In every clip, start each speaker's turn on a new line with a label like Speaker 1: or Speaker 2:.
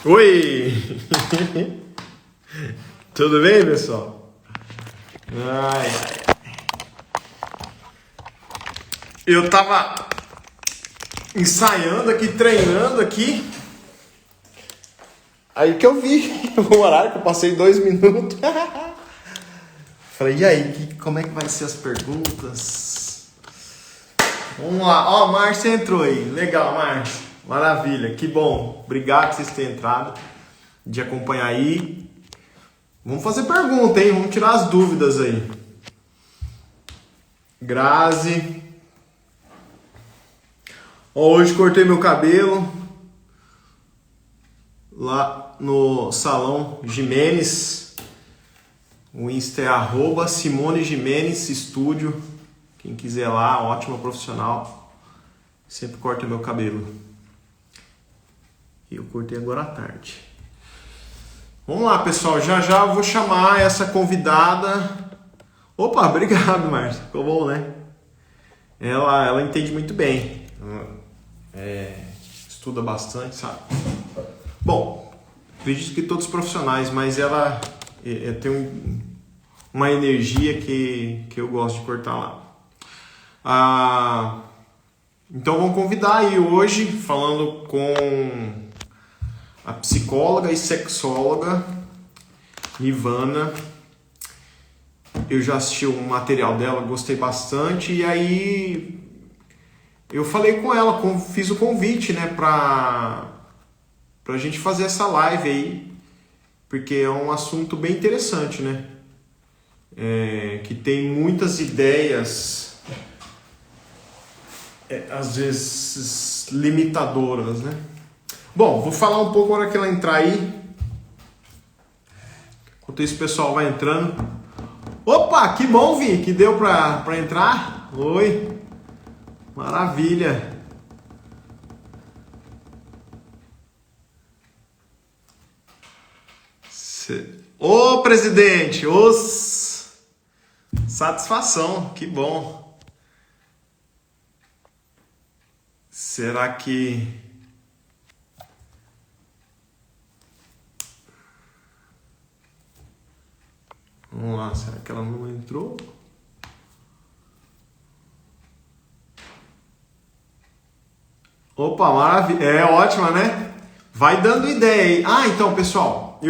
Speaker 1: Oi! Tudo bem, pessoal? Ai, ai. Eu tava ensaiando aqui, treinando aqui. Aí que eu vi o horário, que eu passei 2 minutos. Falei, e aí, como é que vai ser as perguntas? Vamos lá. Ó, Márcia entrou aí. Legal, Márcia. Maravilha, que bom. Obrigado por vocês terem entrado, de acompanhar aí. Vamos fazer pergunta, hein? Vamos tirar as dúvidas aí. Grazi. Ó, hoje cortei meu cabelo lá no Salão Jimenez. O Insta é @Simone Jimenez Estúdio. Quem quiser lá, ótima profissional. Sempre corta meu cabelo. E eu cortei agora à tarde. Vamos lá, pessoal. Já já eu vou chamar essa convidada. Opa, obrigado, Márcia. Ficou bom, né? Ela entende muito bem. Estuda bastante, sabe? Bom, acredito que todos os profissionais, mas ela tem uma energia que eu gosto de cortar lá. Então vamos convidar aí hoje, falando com a psicóloga e sexóloga Nivana. Eu já assisti o material dela, gostei bastante, e aí eu falei com ela, fiz o convite, né, pra gente fazer essa live aí, porque é um assunto bem interessante, né, que tem muitas ideias, às vezes limitadoras, né. Bom, vou falar um pouco na hora que ela entrar aí. Enquanto isso o pessoal vai entrando. Opa, que bom, Vi, que deu pra entrar. Oi, maravilha. Ô, presidente, satisfação, que bom. Será que... Vamos lá, será que ela não entrou? Opa, maravilha. É ótima, né? Vai dando ideia aí. Ah, então, pessoal,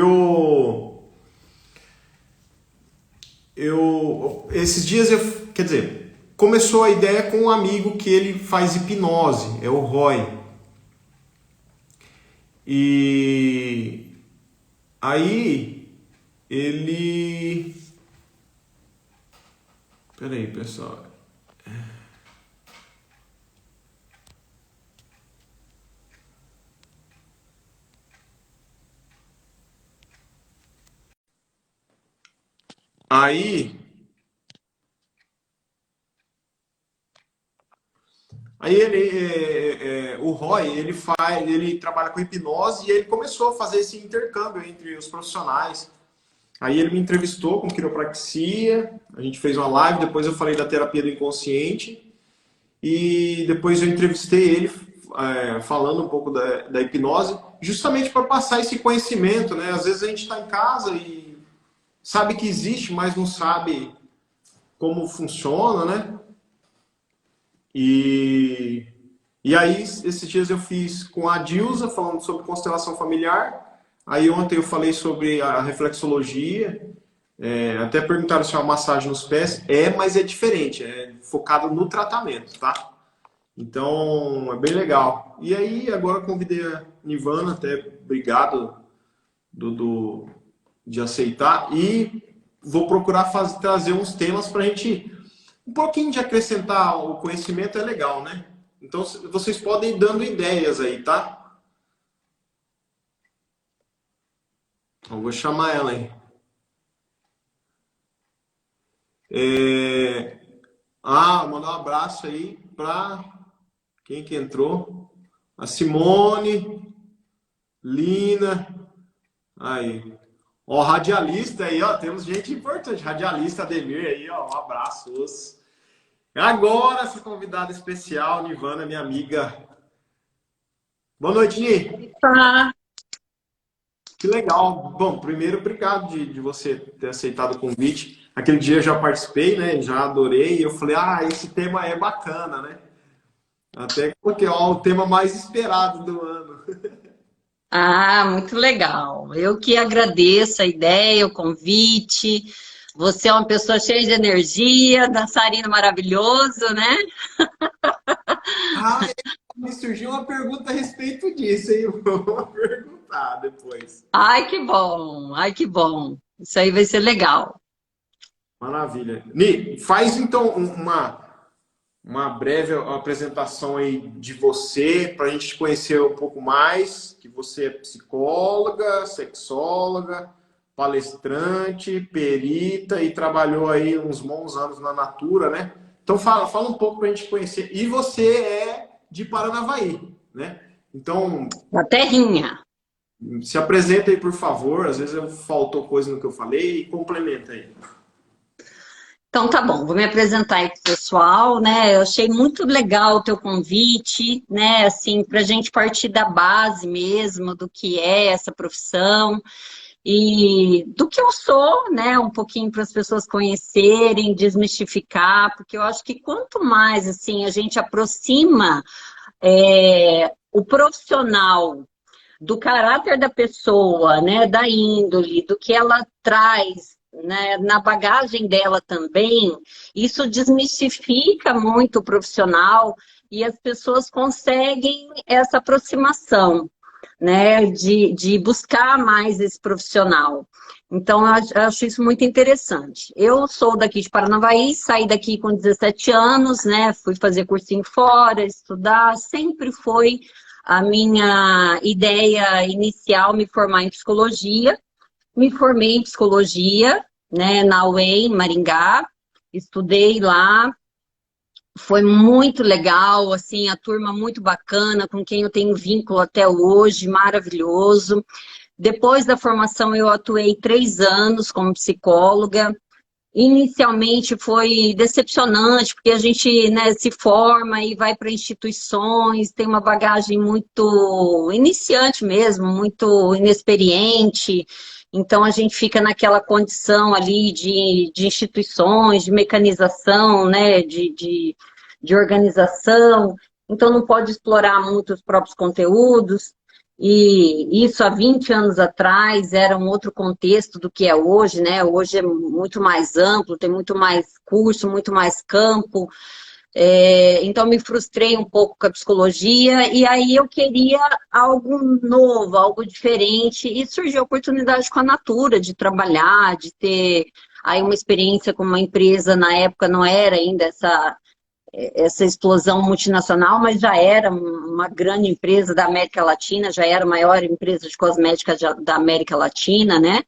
Speaker 1: esses dias quer dizer, começou a ideia com um amigo que ele faz hipnose, é o Roy. E aí ele... Peraí, pessoal. Aí o Roy, ele trabalha com hipnose e ele começou a fazer esse intercâmbio entre os profissionais. Aí ele me entrevistou com quiropraxia, a gente fez uma live, depois eu falei da terapia do inconsciente e depois eu entrevistei ele falando um pouco da hipnose, justamente para passar esse conhecimento, né? Às vezes a gente está em casa e sabe que existe, mas não sabe como funciona, né? E aí, esses dias eu fiz com a Dilsa, falando sobre constelação familiar. Aí ontem eu falei sobre a reflexologia. Até perguntaram se é uma massagem nos pés. Mas é diferente, é focado no tratamento, tá? Então, é bem legal. E aí, agora eu convidei a Nivana, até obrigado de aceitar. E vou procurar trazer uns temas para a gente... Um pouquinho de acrescentar o conhecimento é legal, né? Então, vocês podem ir dando ideias aí, tá? Eu vou chamar ela aí. Mandar um abraço aí pra quem que entrou. A Simone, Lina, aí. Ó, radialista aí, ó, temos gente importante. Radialista Ademir aí, ó, um abraço. Agora, essa convidada especial, Nivana, minha amiga. Boa noite, Ni.
Speaker 2: Tá.
Speaker 1: Que legal. Bom, primeiro, obrigado de você ter aceitado o convite. Aquele dia eu já participei, né? Já adorei. E eu falei, esse tema é bacana, né? Até porque, ó, o tema mais esperado do ano.
Speaker 2: Ah, muito legal. Eu que agradeço a ideia, o convite. Você é uma pessoa cheia de energia, dançarino maravilhoso, né?
Speaker 1: Ah, me surgiu uma pergunta a respeito disso, hein? Vou perguntar depois.
Speaker 2: Ai, que bom, ai, que bom. Isso aí vai ser legal.
Speaker 1: Maravilha. Ni, faz então uma breve apresentação aí de você, para a gente te conhecer um pouco mais, que você é psicóloga, sexóloga, palestrante, perita e trabalhou aí uns bons anos na Natura, né? Então fala um pouco para a gente conhecer. E você é de Paranavaí, né? Então,
Speaker 2: A terrinha.
Speaker 1: se apresenta aí, por favor. Às vezes faltou coisa no que eu falei e complementa aí.
Speaker 2: Então tá bom, vou me apresentar aí pro pessoal, né? Eu achei muito legal o teu convite, né? Assim, para a gente partir da base mesmo do que é essa profissão e do que eu sou, né? Um pouquinho para as pessoas conhecerem, desmistificar, porque eu acho que quanto mais assim a gente aproxima o profissional do caráter da pessoa, né, da índole, do que ela traz, né, na bagagem dela também, isso desmistifica muito o profissional e as pessoas conseguem essa aproximação, né, de buscar mais esse profissional. Então, eu acho isso muito interessante. Eu sou daqui de Paranavaí, saí daqui com 17 anos, né? Fui fazer cursinho fora, estudar, sempre foi a minha ideia inicial me formar em psicologia. Me formei em psicologia, né, na UEM, em Maringá. Estudei lá, foi muito legal, assim, a turma muito bacana, com quem eu tenho vínculo até hoje, maravilhoso. Depois da formação, eu atuei 3 anos como psicóloga. Inicialmente foi decepcionante, porque a gente, né, se forma e vai para instituições, tem uma bagagem muito iniciante mesmo, muito inexperiente. Então a gente fica naquela condição ali de instituições, de mecanização, né, de organização. Então não pode explorar muito os próprios conteúdos. E isso há 20 anos atrás era um outro contexto do que é hoje, né? Hoje é muito mais amplo, tem muito mais curso, muito mais campo. Então me frustrei um pouco com a psicologia e aí eu queria algo novo, algo diferente e surgiu a oportunidade com a Natura de trabalhar, de ter aí uma experiência com uma empresa, na época não era ainda essa explosão multinacional, mas já era uma grande empresa da América Latina, já era a maior empresa de cosmética da América Latina, né?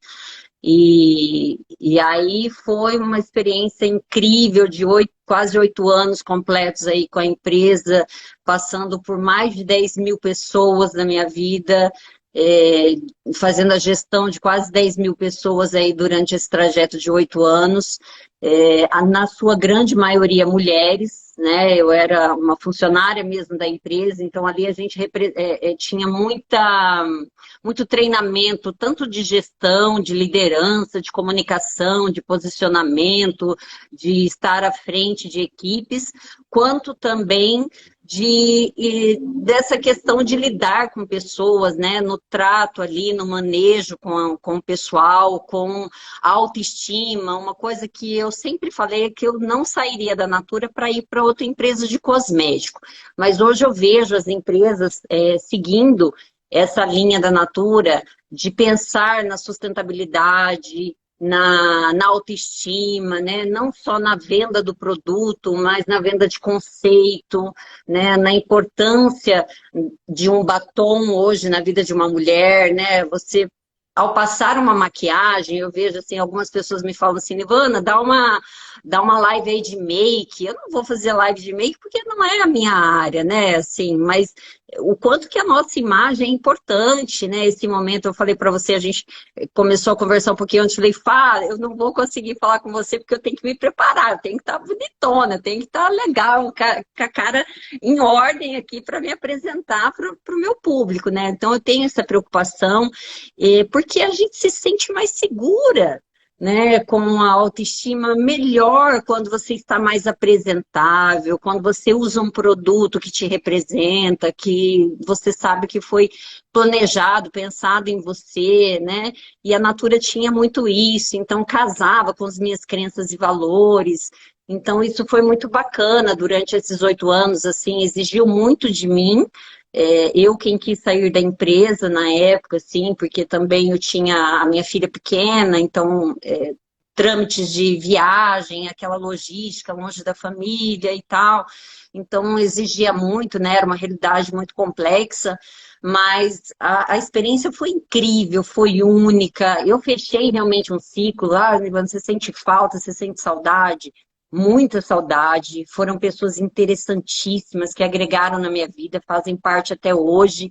Speaker 2: E aí foi uma experiência incrível de quase 8 anos completos aí com a empresa, passando por mais de 10 mil pessoas na minha vida, é, fazendo a gestão de quase 10 mil pessoas aí durante esse trajeto de 8 anos, na sua grande maioria mulheres, né? Eu era uma funcionária mesmo da empresa, então ali a gente tinha muito treinamento, tanto de gestão, de liderança, de comunicação, de posicionamento, de estar à frente de equipes, quanto também dessa questão de lidar com pessoas, né, no trato ali, no manejo com o pessoal, com a autoestima, uma coisa que eu sempre falei é que eu não sairia da Natura para ir para outra empresa de cosmético, mas hoje eu vejo as empresas seguindo essa linha da Natura de pensar na sustentabilidade, na autoestima, né? Não só na venda do produto, mas na venda de conceito, né? Na importância de um batom hoje na vida de uma mulher, né? Você, ao passar uma maquiagem, eu vejo assim, algumas pessoas me falam assim, Ivana, dá uma live aí de make. Eu não vou fazer live de make porque não é a minha área, né? Assim, mas o quanto que a nossa imagem é importante, né? Esse momento, eu falei para você, a gente começou a conversar um pouquinho antes, falei, Fá, eu não vou conseguir falar com você porque eu tenho que me preparar, eu tenho que estar bonitona, eu tenho que estar legal, com a cara em ordem aqui para me apresentar para o meu público, né? Então eu tenho essa preocupação, porque a gente se sente mais segura, né, com a autoestima melhor quando você está mais apresentável, quando você usa um produto que te representa, que você sabe que foi planejado, pensado em você, né? E a Natura tinha muito isso, então casava com as minhas crenças e valores. Então isso foi muito bacana durante esses 8 anos, assim, exigiu muito de mim. Eu quem quis sair da empresa na época, assim, porque também eu tinha a minha filha pequena, então trâmites de viagem, aquela logística longe da família e tal. Então exigia muito, né? Era uma realidade muito complexa, mas a experiência foi incrível, foi única. Eu fechei realmente um ciclo. Ah, você sente falta, você sente saudade? Muita saudade, foram pessoas interessantíssimas que agregaram na minha vida, fazem parte até hoje,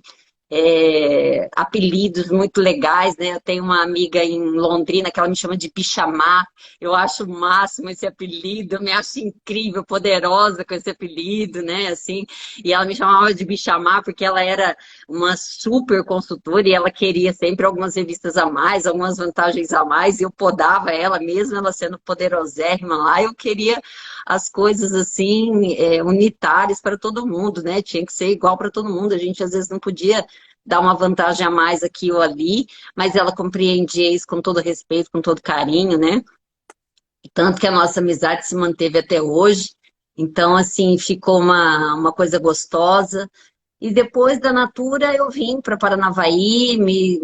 Speaker 2: apelidos muito legais, né? Eu tenho uma amiga em Londrina que ela me chama de Bichamar, eu acho o máximo esse apelido, eu me acho incrível, poderosa com esse apelido, né? Assim, e ela me chamava de Bichamar porque ela era uma super consultora e ela queria sempre algumas revistas a mais, algumas vantagens a mais, e eu podava ela, mesmo ela sendo poderosérrima lá, eu queria as coisas assim, unitárias para todo mundo, né? Tinha que ser igual para todo mundo, a gente às vezes não podia dar uma vantagem a mais aqui ou ali, mas ela compreendia isso com todo respeito, com todo carinho, né? Tanto que a nossa amizade se manteve até hoje. Então, assim, ficou uma coisa gostosa. E depois da Natura eu vim para Paranavaí, me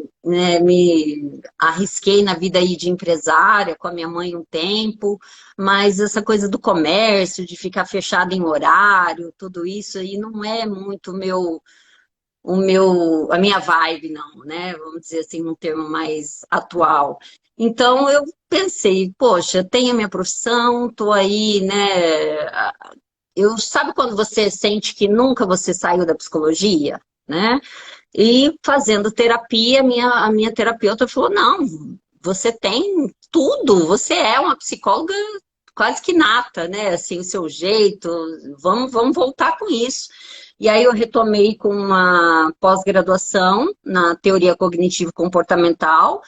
Speaker 2: arrisquei na vida aí de empresária com a minha mãe um tempo, mas essa coisa do comércio, de ficar fechado em horário, tudo isso aí não é muito a minha vibe, não, né? Vamos dizer assim, um termo mais atual. Então eu pensei, poxa, tenho a minha profissão, tô aí, né? Sabe quando você sente que nunca você saiu da psicologia, né? E fazendo terapia, a minha terapeuta falou, não, você tem tudo, você é uma psicóloga quase que nata, né? Assim, o seu jeito, vamos voltar com isso. E aí eu retomei com uma pós-graduação na teoria cognitivo-comportamental,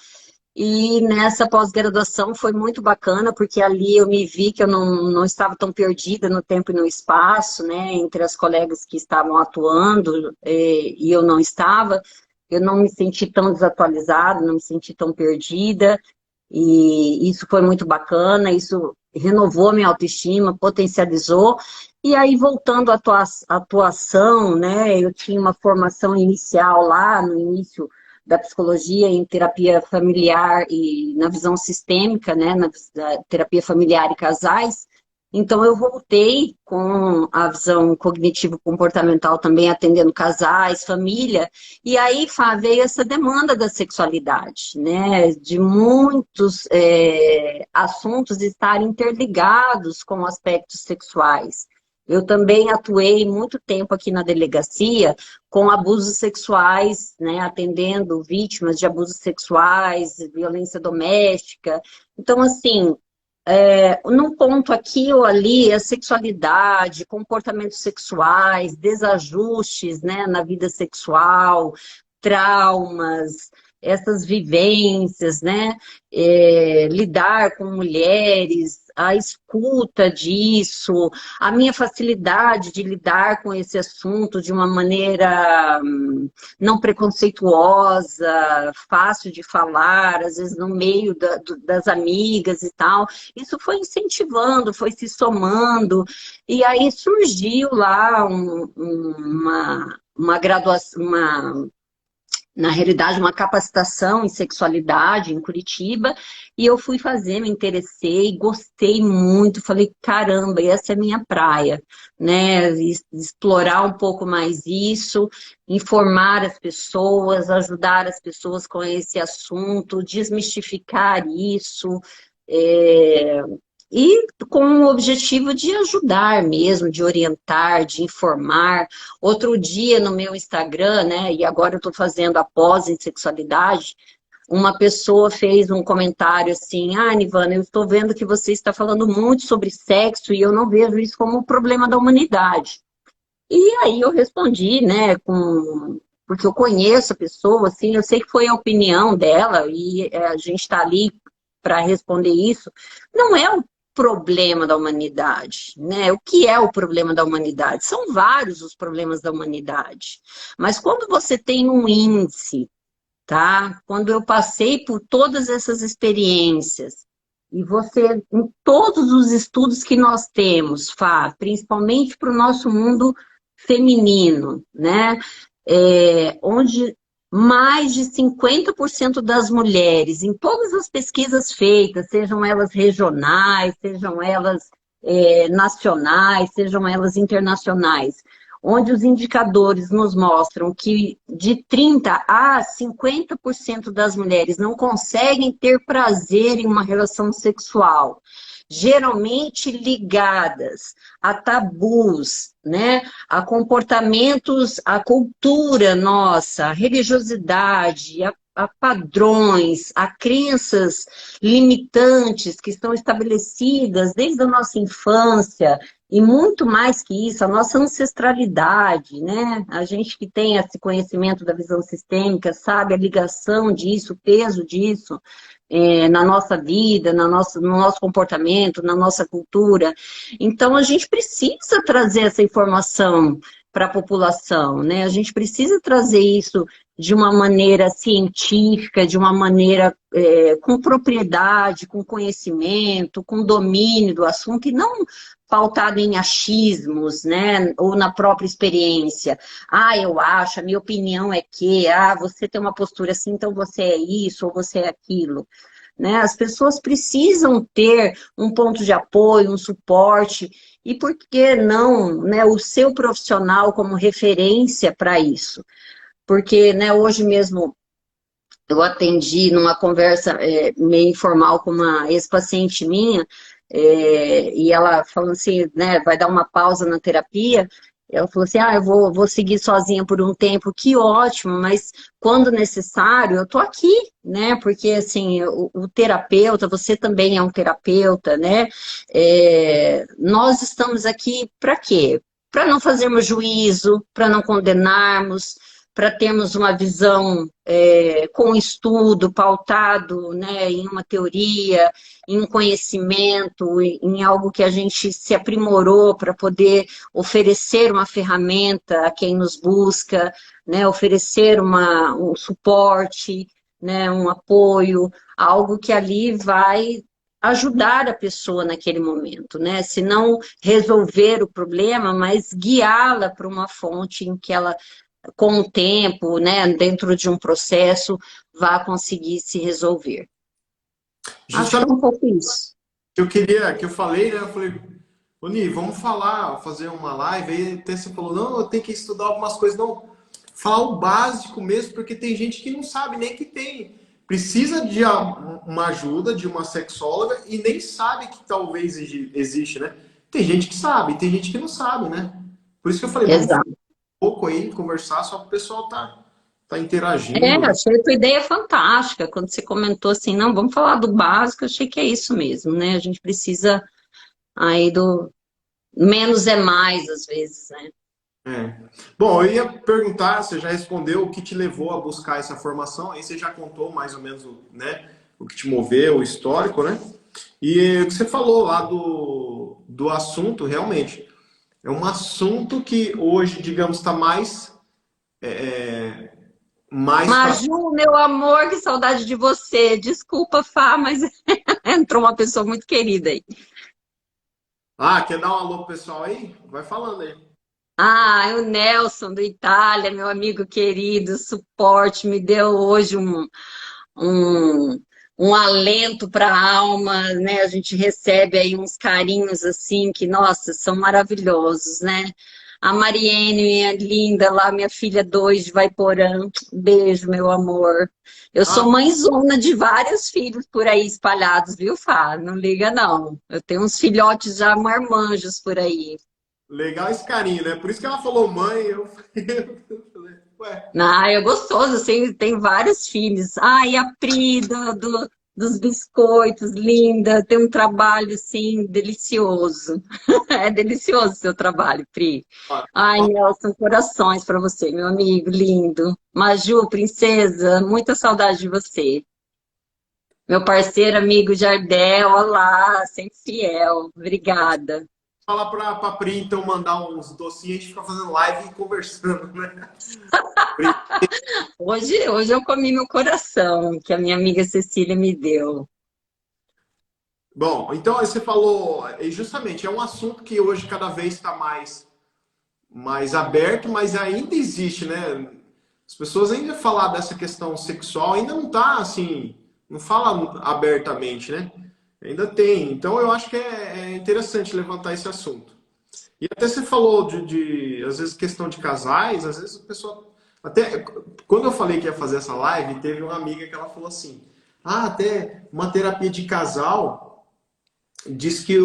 Speaker 2: e nessa pós-graduação foi muito bacana, porque ali eu me vi que eu não estava tão perdida no tempo e no espaço, né, entre as colegas que estavam atuando, e eu não estava. Eu não me senti tão desatualizada, não me senti tão perdida, e isso foi muito bacana, isso renovou a minha autoestima, potencializou. E aí, voltando à atuação, né, eu tinha uma formação inicial lá, no início da psicologia em terapia familiar e na visão sistêmica, né, na terapia familiar e casais. Então eu voltei com a visão cognitivo-comportamental também atendendo casais, família, e aí, Fá, veio essa demanda da sexualidade, né, de muitos assuntos estarem interligados com aspectos sexuais. Eu também atuei muito tempo aqui na delegacia com abusos sexuais, né, atendendo vítimas de abusos sexuais, violência doméstica. Então, assim, num ponto aqui ou ali, a sexualidade, comportamentos sexuais, desajustes, né, na vida sexual, traumas, essas vivências, né, lidar com mulheres, a escuta disso, a minha facilidade de lidar com esse assunto de uma maneira não preconceituosa, fácil de falar, às vezes no meio das amigas e tal. Isso foi incentivando, foi se somando, e aí surgiu lá uma graduação, na realidade, uma capacitação em sexualidade em Curitiba, e eu fui fazer, me interessei, gostei muito, falei, caramba, essa é a minha praia, né? Explorar um pouco mais isso, informar as pessoas, ajudar as pessoas com esse assunto, desmistificar isso, é, e com o objetivo de ajudar mesmo, de orientar, de informar. Outro dia no meu Instagram, né, e agora eu estou fazendo a pós em sexualidade, uma pessoa fez um comentário assim, ah, Nivana, eu estou vendo que você está falando muito sobre sexo e eu não vejo isso como um problema da humanidade. E aí eu respondi, né, porque eu conheço a pessoa, assim, eu sei que foi a opinião dela e a gente está ali para responder isso. Não é o problema da humanidade, né? O que é o problema da humanidade? São vários os problemas da humanidade. Mas quando você tem um índice, tá? Quando eu passei por todas essas experiências, e você, em todos os estudos que nós temos, Fá, principalmente para o nosso mundo feminino, né? Onde mais de 50% das mulheres, em todas as pesquisas feitas, sejam elas regionais, sejam elas nacionais, sejam elas internacionais, onde os indicadores nos mostram que de 30 a 50% das mulheres não conseguem ter prazer em uma relação sexual, geralmente ligadas a tabus, né? A comportamentos, a cultura nossa, a religiosidade, a padrões, a crenças limitantes que estão estabelecidas desde a nossa infância, e muito mais que isso, a nossa ancestralidade, né? A gente que tem esse conhecimento da visão sistêmica sabe a ligação disso, o peso disso na nossa vida, no nosso comportamento, na nossa cultura. Então, a gente precisa trazer essa informação para a população, né? A gente precisa trazer isso de uma maneira científica, de uma maneira com propriedade, com conhecimento, com domínio do assunto, e não pautado em achismos, né? Ou na própria experiência. Ah, eu acho, a minha opinião é que, você tem uma postura assim, então você é isso, ou você é aquilo. Né? As pessoas precisam ter um ponto de apoio, um suporte, e por que não, né, o seu profissional como referência para isso? Porque, né, hoje mesmo eu atendi numa conversa meio informal com uma ex-paciente minha, e ela falou assim, né, vai dar uma pausa na terapia. Ela falou assim, eu vou seguir sozinha por um tempo, que ótimo, mas quando necessário, eu tô aqui, né? Porque, assim, o terapeuta, você também é um terapeuta, né? Nós estamos aqui para quê? Para não fazermos juízo, para não condenarmos, para termos uma visão com estudo pautado, né, em uma teoria, em um conhecimento, em algo que a gente se aprimorou para poder oferecer uma ferramenta a quem nos busca, né, oferecer um suporte, né, um apoio, algo que ali vai ajudar a pessoa naquele momento, né? Se não resolver o problema, mas guiá-la para uma fonte em que ela com o tempo, né, dentro de um processo, vá conseguir se resolver. Acho que é
Speaker 1: Justamente
Speaker 2: um pouco isso.
Speaker 1: o que eu queria, que eu falei, né? Eu falei, ô Ni, vamos falar, fazer uma live. Aí até você falou, não, eu tenho que estudar algumas coisas. Não, falar o básico mesmo, porque tem gente que não sabe nem que tem. Precisa de uma ajuda de uma sexóloga e nem sabe que talvez existe, né? Tem gente que sabe, tem gente que não sabe, né? Por isso que eu falei, vamos falar
Speaker 2: Exato.
Speaker 1: um pouco aí, conversar, só para o pessoal tá interagindo, né?
Speaker 2: Achei a tua ideia fantástica. Quando você comentou assim, não, vamos falar do básico, achei que é isso mesmo, né? A gente precisa aí do menos é mais, às vezes, né?
Speaker 1: É. Bom, eu ia perguntar, você já respondeu o que te levou a buscar essa formação, aí você já contou mais ou menos, né, o que te moveu, o histórico, né? E o que você falou lá do assunto, realmente, é um assunto que hoje, digamos, está mais para...
Speaker 2: Maju, meu amor, que saudade de você. Desculpa, Fá, mas entrou uma pessoa muito querida aí.
Speaker 1: Ah, quer dar um alô pro pessoal aí? Vai falando aí.
Speaker 2: Ah, o Nelson do Itália, meu amigo querido, suporte, me deu hoje um, um alento para a alma, né? A gente recebe aí uns carinhos assim que, nossa, são maravilhosos, né? A Mariene, minha linda, lá, minha filha 2 de Vaiporã. Beijo, meu amor. Eu
Speaker 1: Ah,
Speaker 2: sou mãezona de vários filhos por aí espalhados, viu, Fá? Não liga, não. Eu tenho uns filhotes já marmanjos por aí.
Speaker 1: legal esse carinho, né? Por isso que ela falou mãe, eu falei, ué.
Speaker 2: Ah, é gostoso, assim, tem vários filhos. Ai, a Pri dos biscoitos, linda, tem um trabalho, assim, delicioso. É delicioso o seu trabalho, Pri.
Speaker 1: Ó,
Speaker 2: Ai, Nelson, corações para você, meu amigo, lindo. Maju, princesa, muita saudade de você. Meu parceiro, amigo Jardel, olá, sempre fiel. Obrigada.
Speaker 1: falar pra Pri, então, mandar uns docinhos, a gente fica fazendo live e conversando, né? Pri.
Speaker 2: Hoje eu comi meu coração, que a minha amiga Cecília me deu.
Speaker 1: Bom, então você falou, e justamente, é um assunto que hoje cada vez está mais aberto, mas ainda existe, né? As pessoas ainda falar dessa questão sexual ainda não tá assim, não fala abertamente, né? Ainda tem. Então eu acho que é interessante levantar esse assunto. E até você falou às vezes, questão de casais, às vezes a pessoa. Até quando eu falei que ia fazer essa live, teve uma amiga que ela falou assim: ah, até uma terapia de casal. Diz que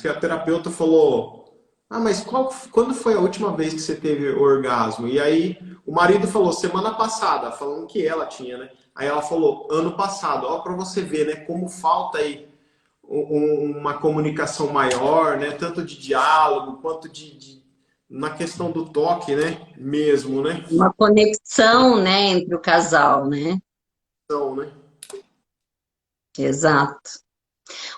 Speaker 1: a terapeuta falou: ah, mas quando foi a última vez que você teve orgasmo? E aí o marido falou: semana passada, falando que ela tinha, né? Aí ela falou: ano passado. Ó, para você ver, né? Como falta aí uma comunicação maior, né? Tanto de diálogo quanto na questão do toque, né? Mesmo, né?
Speaker 2: Uma conexão, né, entre o casal, né?
Speaker 1: Então, né?
Speaker 2: Exato.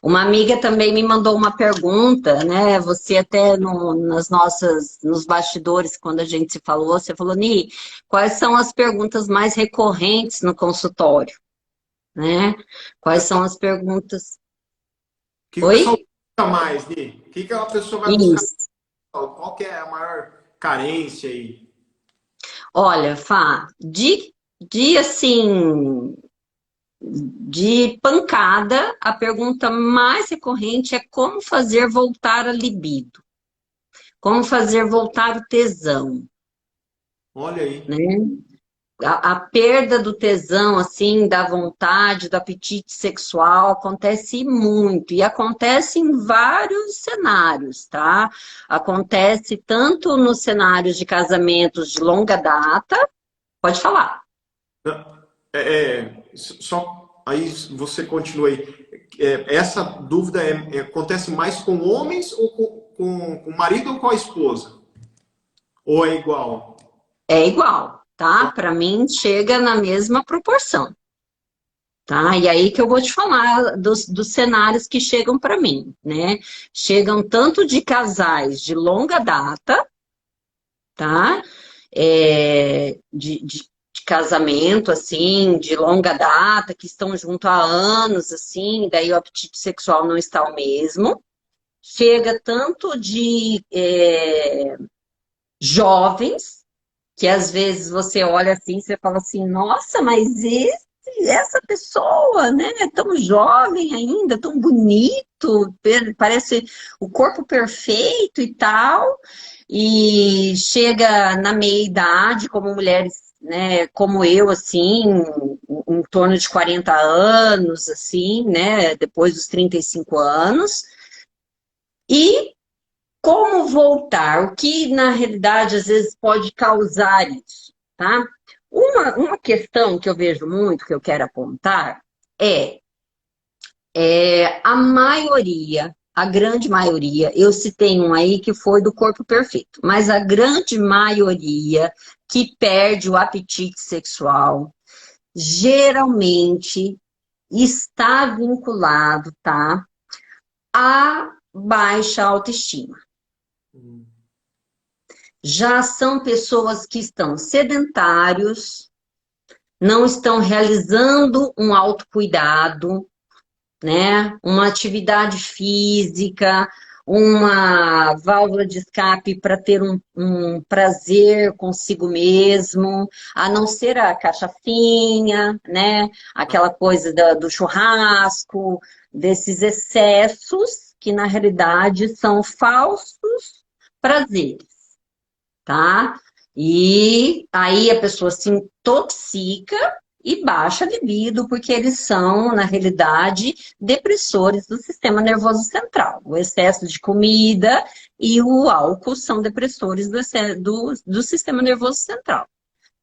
Speaker 2: Uma amiga também me mandou uma pergunta, né? Você até nos bastidores, quando a gente se falou, você falou, Ni, quais são as perguntas mais recorrentes no consultório, né? Quais são as perguntas?
Speaker 1: O que o pessoal
Speaker 2: Oi?
Speaker 1: busca mais, Ni? O que a pessoa vai buscar?
Speaker 2: Isso.
Speaker 1: Qual que é a maior carência aí?
Speaker 2: Olha, Fá, de assim, de pancada, a pergunta mais recorrente é como fazer voltar a libido, como fazer voltar o tesão,
Speaker 1: Olha aí.
Speaker 2: né? A perda do tesão, assim, da vontade, do apetite sexual, acontece muito. E acontece em vários cenários, tá? Acontece tanto nos cenários de casamentos de longa data, pode falar.
Speaker 1: Só aí você continua aí. Essa dúvida acontece mais com homens ou com o marido ou com a esposa? Ou é igual?
Speaker 2: É igual, tá? Para mim, chega na mesma proporção. Tá? E aí que eu vou te falar dos cenários que chegam para mim, né? Chegam tanto de casais de longa data, tá? De casamento, assim, de longa data, que estão junto há anos, assim, daí o apetite sexual não está o mesmo. Chega tanto de jovens, que às vezes você olha assim, você fala assim, nossa, mas essa pessoa, né, é tão jovem ainda, tão bonito, parece o corpo perfeito e tal, e chega na meia-idade, como mulheres, né, como eu, assim, em torno de 40 anos, assim, né, depois dos 35 anos, e como voltar? O que, na realidade, às vezes pode causar isso, tá? Uma questão que eu vejo muito, que eu quero apontar, é, a maioria, a grande maioria, eu citei um aí que foi do corpo perfeito, mas a grande maioria que perde o apetite sexual, geralmente está vinculado, tá, à baixa autoestima. Já são pessoas que estão sedentários, não estão realizando um autocuidado, né? Uma atividade física, uma válvula de escape para ter um prazer consigo mesmo, a não ser a cachaçinha, né? Aquela coisa do churrasco, desses excessos que na realidade são falsos prazeres. tá? E aí a pessoa se intoxica e baixa a libido, porque eles são, na realidade, depressores do sistema nervoso central. O excesso de comida e o álcool são depressores do sistema nervoso central,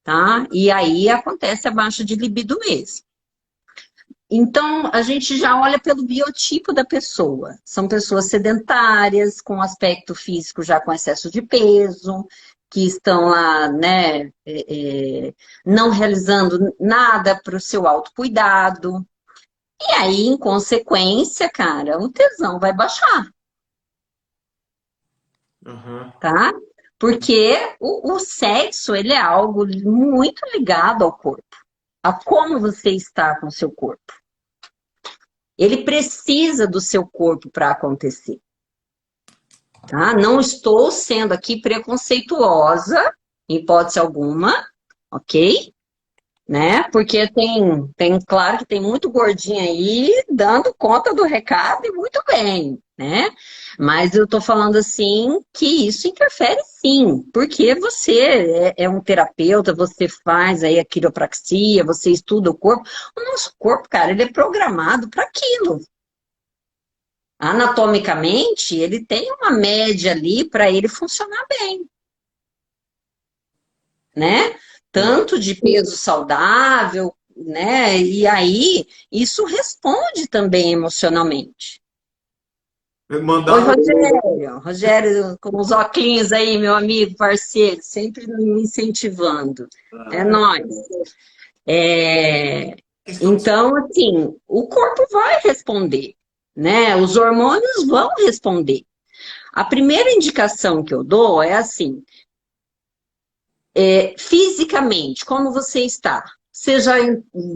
Speaker 2: tá? E aí acontece a baixa de libido mesmo. Então, a gente já olha pelo biotipo da pessoa. São pessoas sedentárias, com aspecto físico já com excesso de peso, que estão lá, né, não realizando nada para o seu autocuidado. E aí, em consequência, cara, o tesão vai baixar,
Speaker 1: Aham.
Speaker 2: tá? Porque o sexo, ele é algo muito ligado ao corpo, a como você está com o seu corpo. Ele precisa do seu corpo para acontecer, tá? Não estou sendo aqui preconceituosa, em hipótese alguma, ok? Né? Porque claro que tem muito gordinho aí dando conta do recado e muito bem, né? Mas eu tô falando assim que isso interfere sim, porque você é um terapeuta, você faz aí a quiropraxia, você estuda o corpo. O nosso corpo, cara, ele é programado para aquilo. Anatomicamente, ele tem uma média ali para ele funcionar bem, né? Tanto de peso saudável, né? E aí, isso responde também emocionalmente. Oi,
Speaker 1: Mandar
Speaker 2: Rogério. Rogério, com os óculos aí, meu amigo, parceiro, sempre me incentivando. É nóis. É,
Speaker 1: questão de...
Speaker 2: Então, assim, o corpo vai responder, né? Os hormônios vão responder. A primeira indicação que eu dou é assim, fisicamente, como você está? Você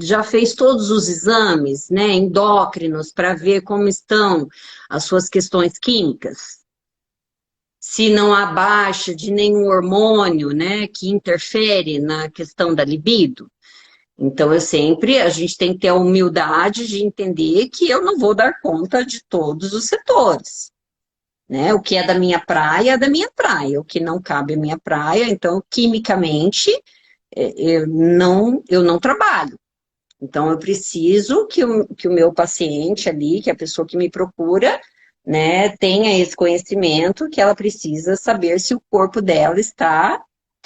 Speaker 2: já fez todos os exames, né, endócrinos, para ver como estão as suas questões químicas? Se não há baixa de nenhum hormônio, né, que interfere na questão da libido? Então, a gente tem que ter a humildade de entender que eu não vou dar conta de todos os setores, né? O que é da minha praia é da minha praia, o que não cabe à minha praia, então, quimicamente, eu não trabalho. Então, eu preciso que o meu paciente ali, que a pessoa que me procura, né, tenha esse conhecimento que ela precisa saber se o corpo dela está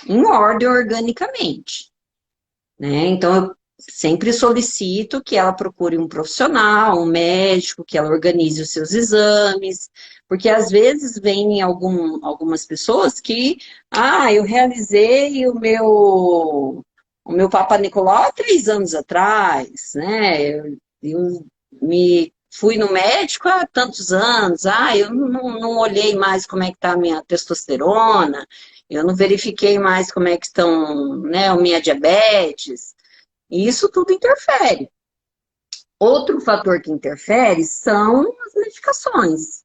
Speaker 2: em ordem organicamente, né? Então, eu sempre solicito que ela procure um profissional, um médico, que ela organize os seus exames, porque às vezes vem algumas pessoas que, eu realizei o meu Papa Nicolau há 3 anos atrás, né? Eu me fui no médico há tantos anos, eu não olhei mais como é que está a minha testosterona, eu não verifiquei mais como é que estão, né, a minha diabetes, e isso tudo interfere. Outro fator que interfere são as medicações.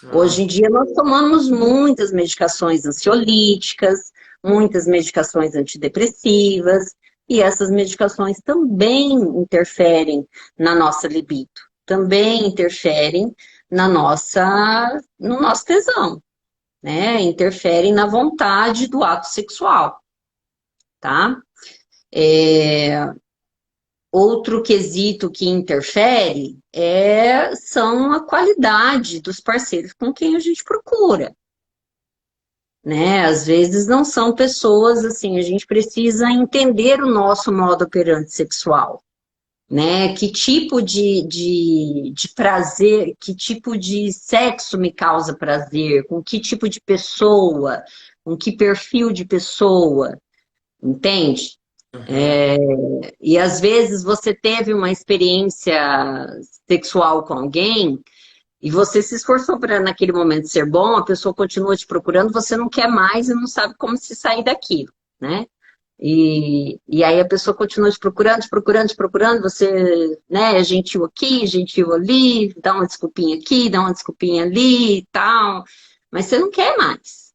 Speaker 1: Ah,
Speaker 2: Hoje em dia nós tomamos muitas medicações ansiolíticas, muitas medicações antidepressivas, e essas medicações também interferem na nossa libido, também interferem no nosso tesão, né? Interferem na vontade do ato sexual, tá? Outro quesito que interfere são a qualidade dos parceiros com quem a gente procura, né? Às vezes não são pessoas assim, a gente precisa entender o nosso modo operante sexual, né? Que tipo de prazer, que tipo de sexo me causa prazer, com que tipo de pessoa, com que perfil de pessoa, entende?
Speaker 1: aham.
Speaker 2: E às vezes você teve uma experiência sexual com alguém e você se esforçou para naquele momento ser bom, a pessoa continua te procurando, você não quer mais e não sabe como se sair daquilo, né? E aí a pessoa continua te procurando, te procurando, você, né, é gentil aqui, gentil ali, dá uma desculpinha aqui, dá uma desculpinha ali e tal, mas você não quer mais,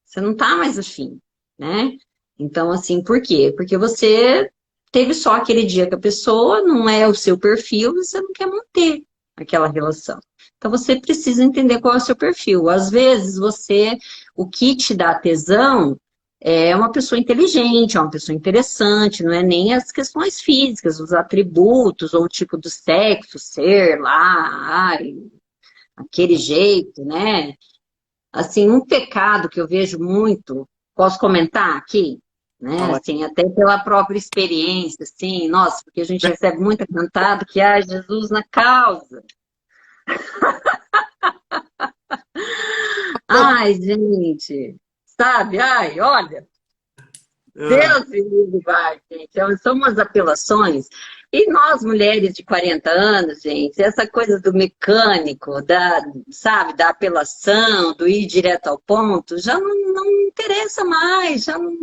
Speaker 2: você não tá mais afim, né? Então, assim, por quê? Porque você teve só aquele dia com a pessoa, não é o seu perfil, e você não quer manter aquela relação. Então, você precisa entender qual é o seu perfil. Às vezes, o que te dá tesão é uma pessoa inteligente, é uma pessoa interessante, não é nem as questões físicas, os atributos ou o tipo do sexo, ser lá, ai, aquele jeito, né? Assim, um pecado que eu vejo muito, posso comentar aqui? Né?
Speaker 1: Fala
Speaker 2: Assim, até pela própria experiência, assim, nossa, porque a gente recebe muita cantada que, ai, Jesus na causa.
Speaker 1: aí.
Speaker 2: Ai, gente, sabe? Ai, olha,
Speaker 1: Ah,
Speaker 2: Deus me livre, vai, gente. São umas apelações. E nós, mulheres de 40 anos, gente, essa coisa do mecânico, sabe, da apelação, do ir direto ao ponto, já não interessa mais, já não.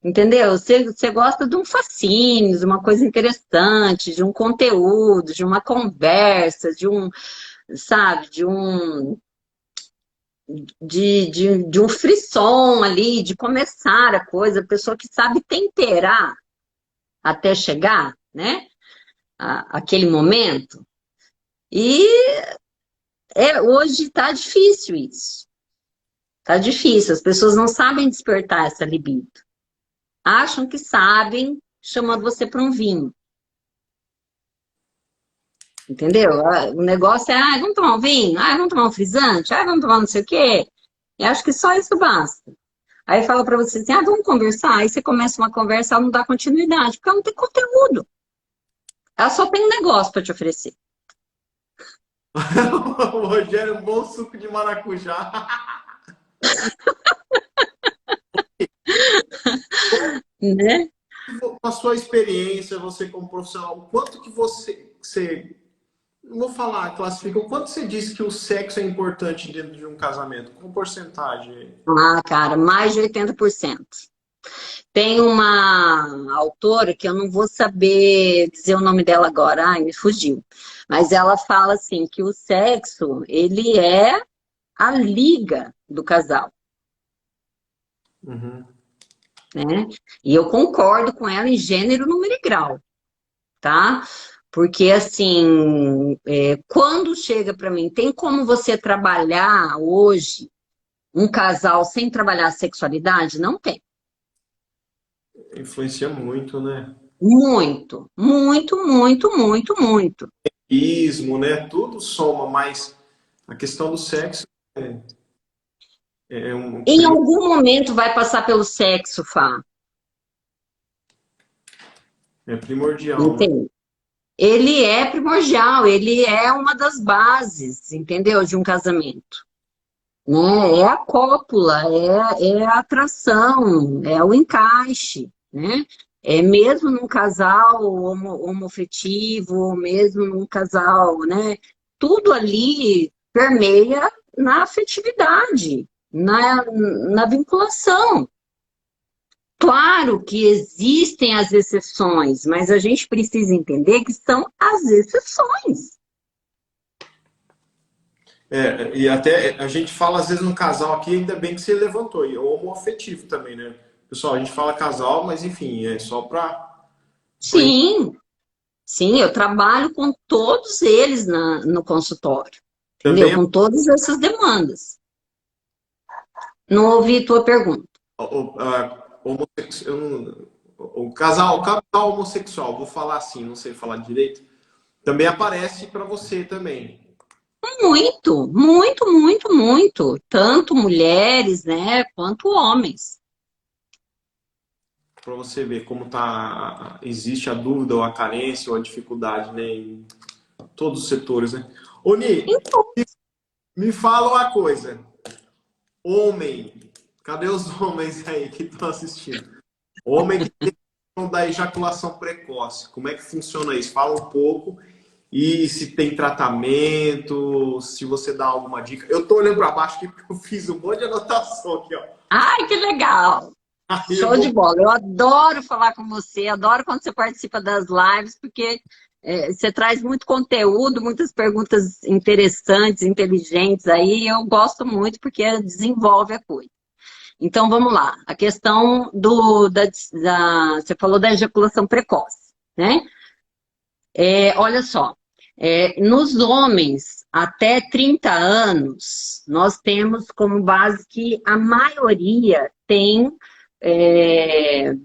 Speaker 2: Entendeu? Você gosta de um fascínio, de uma coisa interessante, de um conteúdo, de uma conversa, de um, sabe, de um frisson ali, de começar a coisa, a pessoa que sabe temperar até chegar, né? Aquele momento. E hoje está difícil isso. Está difícil, as pessoas não sabem despertar essa libido. Acham que sabem, chamando você para um vinho. Entendeu? O negócio é, vamos tomar um vinho, vamos tomar um frisante, vamos tomar não sei o quê. E acho que só isso basta. Aí fala pra você assim, vamos conversar. Aí você começa uma conversa, ela não dá continuidade, porque ela não tem conteúdo. Ela só tem um negócio para te oferecer.
Speaker 1: o Rogério, um bom suco de maracujá.
Speaker 2: Né?
Speaker 1: Com a sua experiência, você como profissional, o quanto que você, não vou falar, classifica, o quanto você diz que o sexo é importante dentro de um casamento? Com porcentagem?
Speaker 2: Cara, mais de 80%. Tem uma autora que eu não vou saber dizer o nome dela agora, me fugiu. Mas ela fala assim que o sexo, ele é a liga do casal,
Speaker 1: Uhum.
Speaker 2: né? E eu concordo com ela em gênero, número e grau, tá? Porque, assim, quando chega para mim, tem como você trabalhar hoje um casal sem trabalhar a sexualidade? Não tem.
Speaker 1: Influencia muito, né?
Speaker 2: Muito, muito, muito, muito, muito.
Speaker 1: Ismo, né? Tudo soma, mas a questão do sexo é um
Speaker 2: Em algum momento vai passar pelo sexo, Fá.
Speaker 1: é primordial, né?
Speaker 2: Entende? Ele é primordial, ele é uma das bases, entendeu? De um casamento. Né? É a cópula, é a atração, é o encaixe, né? É mesmo num casal homoafetivo, mesmo num casal, né? Tudo ali permeia na afetividade, na vinculação. Claro que existem as exceções, mas a gente precisa entender que são as exceções.
Speaker 1: E até a gente fala às vezes no casal aqui, ainda bem que você levantou, e homoafetivo também, né? Pessoal, a gente fala casal, mas enfim, é só para
Speaker 2: Sim, sim, eu trabalho com todos eles no consultório, entendeu?
Speaker 1: também
Speaker 2: Com todas essas demandas. Não ouvi tua pergunta.
Speaker 1: o casal homossexual, vou falar assim, não sei falar direito, também aparece para você também.
Speaker 2: Muito, muito, muito, muito. Tanto mulheres, né, quanto homens.
Speaker 1: Para você ver como tá, existe a dúvida ou a carência ou a dificuldade, né, em todos os setores, né? Oni,
Speaker 2: Então,
Speaker 1: me fala uma coisa. Homem, cadê os homens aí que estão assistindo? Homem que tem questão da ejaculação precoce, como é que funciona isso? Fala um pouco e se tem tratamento, se você dá alguma dica. Eu tô olhando para baixo aqui porque eu fiz um monte de anotação aqui, ó.
Speaker 2: ai, que legal!
Speaker 1: Aí eu
Speaker 2: Show de
Speaker 1: vou.
Speaker 2: bola. Eu adoro falar com você, adoro quando você participa das lives, porque você traz muito conteúdo, muitas perguntas interessantes, inteligentes aí. E eu gosto muito porque desenvolve a coisa. Então, vamos lá. A questão você falou da ejaculação precoce, né? Olha só. Nos homens até 30 anos, nós temos como base que a maioria tem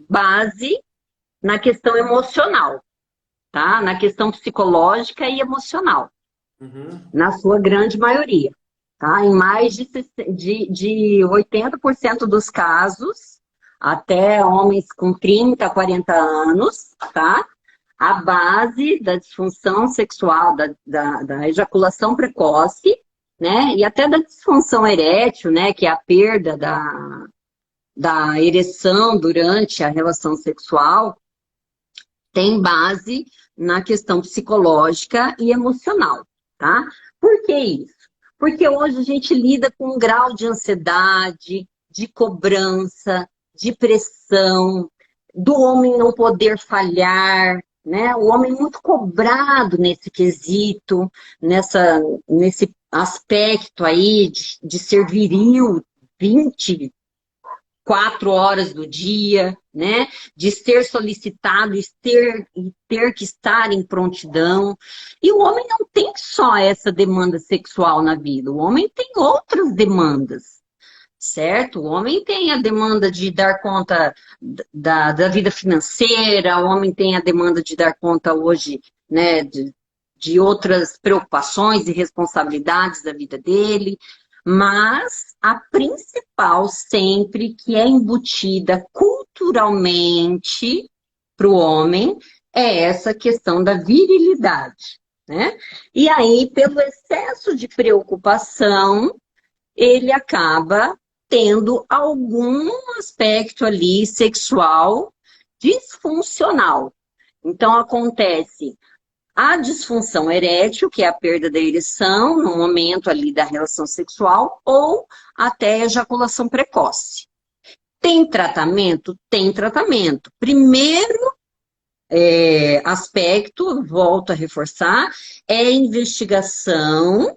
Speaker 2: base na questão emocional, tá? Na questão psicológica e emocional,
Speaker 1: Uhum.
Speaker 2: na sua grande maioria, tá? Em mais de 80% dos casos, até homens com 30, 40 anos, tá? A base da disfunção sexual, da ejaculação precoce, né? E até da disfunção erétil, né? Que é a perda da ereção durante a relação sexual, tem base na questão psicológica e emocional, tá? Por que isso? Porque hoje a gente lida com um grau de ansiedade, de cobrança, de pressão, do homem não poder falhar, né? O homem muito cobrado nesse quesito, nesse aspecto aí de ser viril 24 horas do dia, né? De ser solicitado e ter que estar em prontidão. E o homem não tem só essa demanda sexual na vida, o homem tem outras demandas, certo? O homem tem a demanda de dar conta da vida financeira, o homem tem a demanda de dar conta hoje, né, de outras preocupações e responsabilidades da vida dele, mas a principal sempre que é embutida culturalmente para o homem é essa questão da virilidade, né? E aí, pelo excesso de preocupação, ele acaba tendo algum aspecto ali sexual disfuncional. Então, acontece a disfunção erétil, que é a perda da ereção no momento ali da relação sexual, ou até a ejaculação precoce. Tem tratamento? Tem tratamento. Primeiro aspecto, volto a reforçar, é a investigação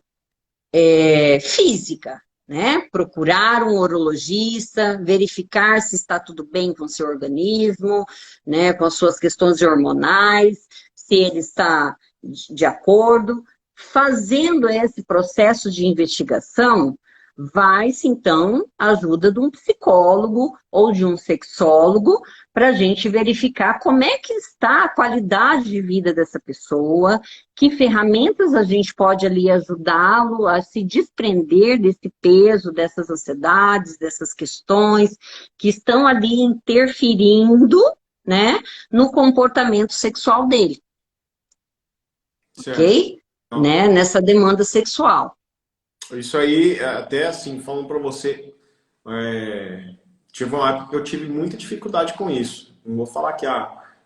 Speaker 2: física, né? Procurar um urologista, verificar se está tudo bem com o seu organismo, né? Com as suas questões hormonais, se ele está de acordo. Fazendo esse processo de investigação, vai-se então a ajuda de um psicólogo ou de um sexólogo para a gente verificar como é que está a qualidade de vida dessa pessoa, que ferramentas a gente pode ali ajudá-lo a se desprender desse peso, dessas ansiedades, dessas questões que estão ali interferindo, né, no comportamento sexual dele,
Speaker 1: Certo.
Speaker 2: ok?
Speaker 1: Então,
Speaker 2: Né, nessa demanda sexual.
Speaker 1: isso aí, até assim, falando para você, é, tive uma época que eu tive muita dificuldade com isso. Não vou falar que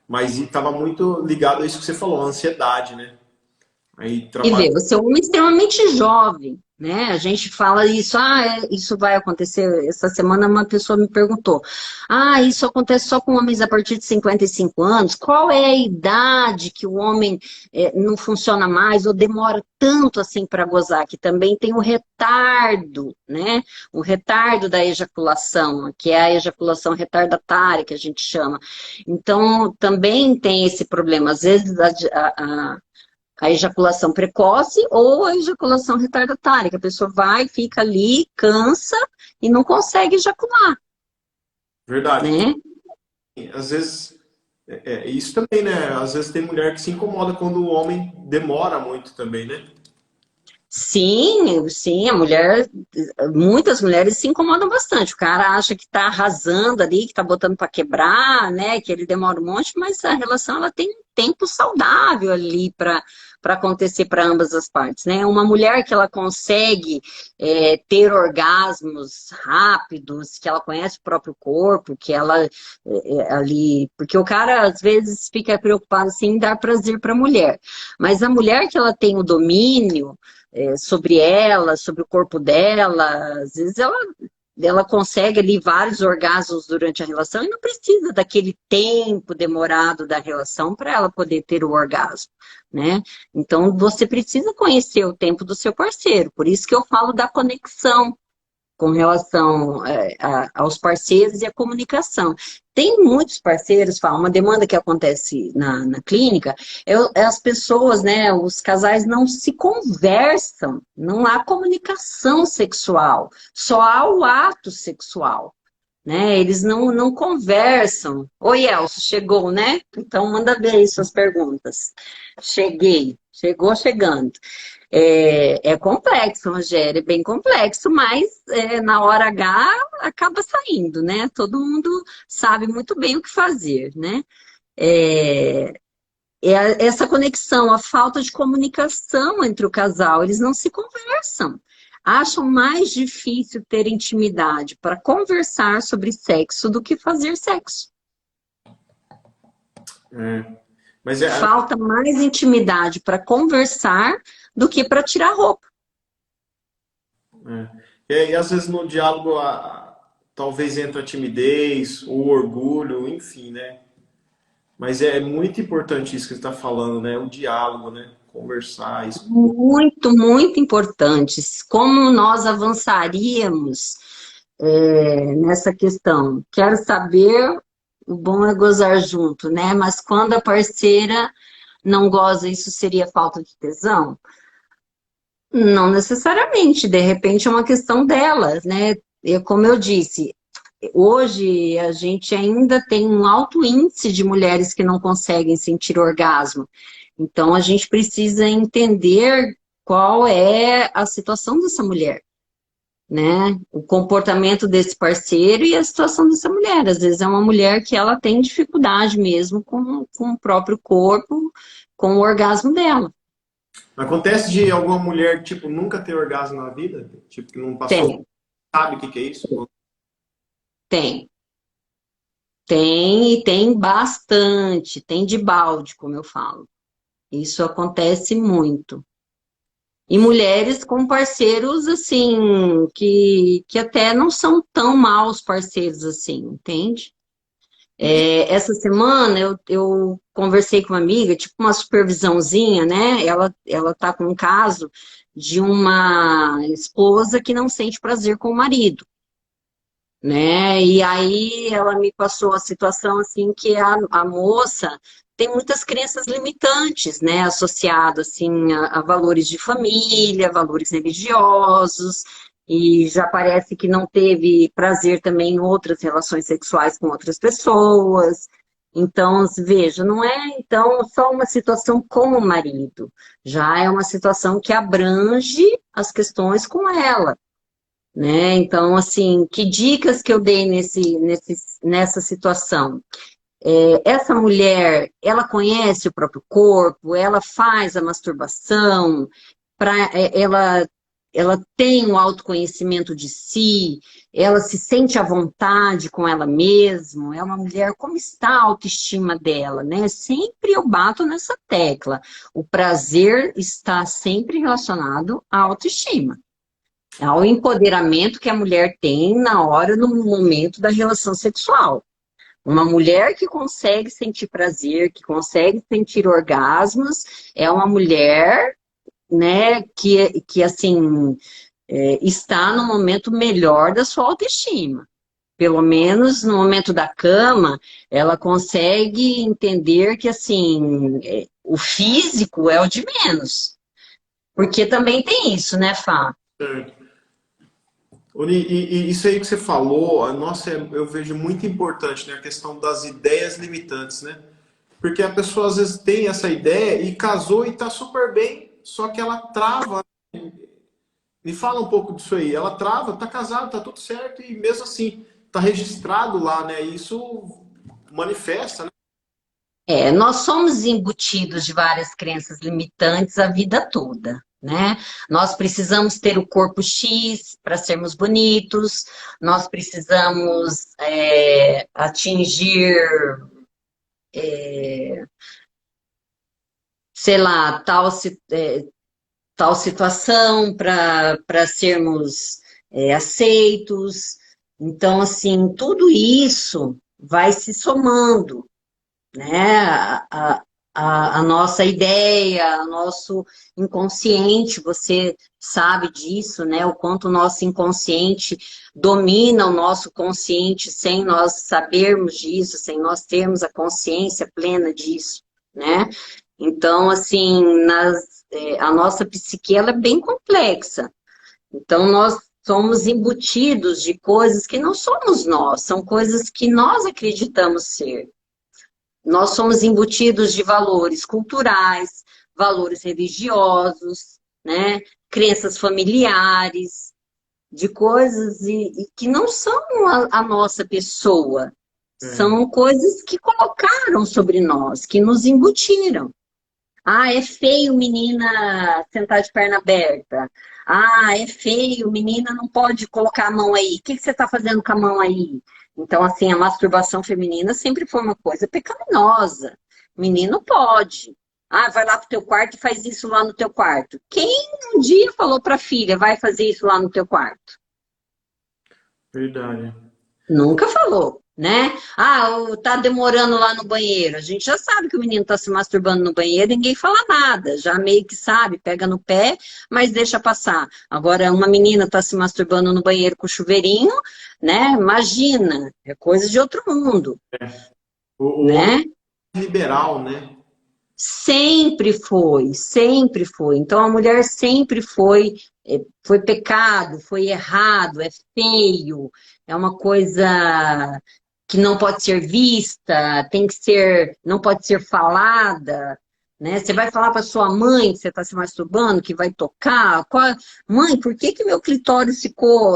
Speaker 1: mas estava muito ligado a isso que você falou, a ansiedade, né? Aí
Speaker 2: E
Speaker 1: trabalho.
Speaker 2: vê, você é um homem extremamente jovem, né? A gente fala isso, isso vai acontecer. Essa semana uma pessoa me perguntou, isso acontece só com homens a partir de 55 anos? Qual é a idade que o homem não funciona mais ou demora tanto assim para gozar? Que também tem o retardo, né? O retardo da ejaculação, que é a ejaculação retardatária, que a gente chama. Então, também tem esse problema. Às vezes, a ejaculação precoce ou a ejaculação retardatária, que a pessoa vai, fica ali, cansa e não consegue ejacular,
Speaker 1: Verdade.
Speaker 2: né?
Speaker 1: Às vezes, isso também, né? Às vezes tem mulher que se incomoda quando o homem demora muito também, né?
Speaker 2: Sim, sim, muitas mulheres se incomodam bastante. O cara acha que está arrasando ali, que está botando para quebrar, né? Que ele demora um monte, mas a relação ela tem um tempo saudável ali para acontecer para ambas as partes, né? Uma mulher que ela consegue ter orgasmos rápidos, que ela conhece o próprio corpo, que ela ali, porque o cara às vezes fica preocupado assim, em dar prazer para a mulher, mas a mulher que ela tem o domínio sobre ela, sobre o corpo dela. Às vezes ela consegue ali vários orgasmos durante a relação e não precisa daquele tempo demorado da relação para ela poder ter o orgasmo, né? Então você precisa conhecer o tempo do seu parceiro. Por isso que eu falo da conexão com relação aos parceiros e à comunicação. tem muitos parceiros, fala, uma demanda que acontece na clínica, é as pessoas, né, os casais não se conversam, não há comunicação sexual, só há o ato sexual, né? Eles não conversam. Oi, Elcio, chegou, né? Então manda ver aí suas perguntas. Cheguei, chegou chegando. É complexo, Rogério, é bem complexo, mas na hora H acaba saindo, né? Todo mundo sabe muito bem o que fazer, né? É, essa conexão, a falta de comunicação entre o casal, eles não se conversam. Acham mais difícil ter intimidade para conversar sobre sexo do que fazer sexo.
Speaker 1: É. Mas
Speaker 2: Falta mais intimidade para conversar do que para tirar roupa.
Speaker 1: e às vezes no diálogo talvez entra a timidez, o orgulho, enfim, né? Mas é muito importante isso que você está falando, né? O diálogo, né? Conversar, isso.
Speaker 2: Muito, muito importantes. Como nós avançaríamos nessa questão? Quero saber, o bom é gozar junto, né? Mas quando a parceira não goza, isso seria falta de tesão? Não necessariamente, de repente é uma questão delas, né? E como eu disse, hoje a gente ainda tem um alto índice de mulheres que não conseguem sentir orgasmo. Então a gente precisa entender qual é a situação dessa mulher, né? O comportamento desse parceiro e a situação dessa mulher. Às vezes é uma mulher que ela tem dificuldade mesmo com o próprio corpo, com o orgasmo dela.
Speaker 1: Acontece de alguma mulher, tipo, nunca ter orgasmo na vida? Tipo, que não passou,
Speaker 2: Tem,
Speaker 1: sabe o que que é isso?
Speaker 2: tem. Tem e tem bastante, tem de balde, como eu falo. Isso acontece muito. E mulheres com parceiros, assim, que até não são tão maus parceiros assim, entende? Essa semana eu conversei com uma amiga, tipo uma supervisãozinha, né? Ela tá com um caso de uma esposa que não sente prazer com o marido, né? E aí ela me passou a situação assim que a moça tem muitas crenças limitantes, né? Associadas assim a valores de família, valores religiosos, e já parece que não teve prazer também em outras relações sexuais com outras pessoas. Então, veja, não é então só uma situação com o marido, já é uma situação que abrange as questões com ela, né? Então, assim, que dicas que eu dei nessa situação? Essa mulher, ela conhece o próprio corpo, ela faz a masturbação, ela tem o autoconhecimento de si, ela se sente à vontade com ela mesma, é uma mulher, como está a autoestima dela, né? Sempre eu bato nessa tecla. O prazer está sempre relacionado à autoestima, ao empoderamento que a mulher tem na hora, no momento da relação sexual. Uma mulher que consegue sentir prazer, que consegue sentir orgasmos, é uma mulher, né, que assim, está no momento melhor da sua autoestima. Pelo menos no momento da cama, ela consegue entender que, assim, o físico é o de menos. Porque também tem isso, né, Fá?
Speaker 1: Certo. E isso aí que você falou, nossa, eu vejo muito importante, né? A questão das ideias limitantes, né? Porque a pessoa às vezes tem essa ideia e casou e tá super bem, só que ela trava. Me fala um pouco disso aí. Ela trava, tá casado, tá tudo certo e mesmo assim tá registrado lá, né? E isso manifesta, né?
Speaker 2: Nós somos embutidos de várias crenças limitantes a vida toda, né? Nós precisamos ter o corpo X para sermos bonitos, nós precisamos atingir, sei lá, tal situação para sermos aceitos. Então, assim, tudo isso vai se somando, né? a nossa ideia, o nosso inconsciente, você sabe disso, né? O quanto o nosso inconsciente domina o nosso consciente sem nós sabermos disso, sem nós termos a consciência plena disso, né? Então, assim, a nossa psique ela é bem complexa. Então, nós somos embutidos de coisas que não somos nós, são coisas que nós acreditamos ser. Nós somos embutidos de valores culturais, valores religiosos, né? Crenças familiares, de coisas que não são a nossa pessoa.
Speaker 1: É.
Speaker 2: São coisas que colocaram sobre nós, que nos embutiram. Ah, é feio menina sentar de perna aberta. Ah, é feio, menina não pode colocar a mão aí. O que que você está fazendo com a mão aí? Então, assim, a masturbação feminina sempre foi uma coisa pecaminosa. Menino pode. Ah, vai lá pro teu quarto e faz isso lá no teu quarto. Quem um dia falou pra filha, vai fazer isso lá no teu quarto?
Speaker 1: Verdade.
Speaker 2: Nunca falou, né? Ah, tá demorando lá no banheiro. A gente já sabe que o menino tá se masturbando no banheiro, ninguém fala nada. Já meio que sabe, pega no pé, mas deixa passar. Agora, uma menina tá se masturbando no banheiro com chuveirinho, né? Imagina, é coisa de outro mundo,
Speaker 1: O homem
Speaker 2: né?
Speaker 1: é liberal, né?
Speaker 2: Sempre foi, sempre foi. Então a mulher sempre foi, foi pecado, foi errado, é feio, é uma coisa que não pode ser vista, tem que ser, não pode ser falada, né? Você vai falar para sua mãe que você está se masturbando, que vai tocar, mãe, por que que meu clitóris ficou,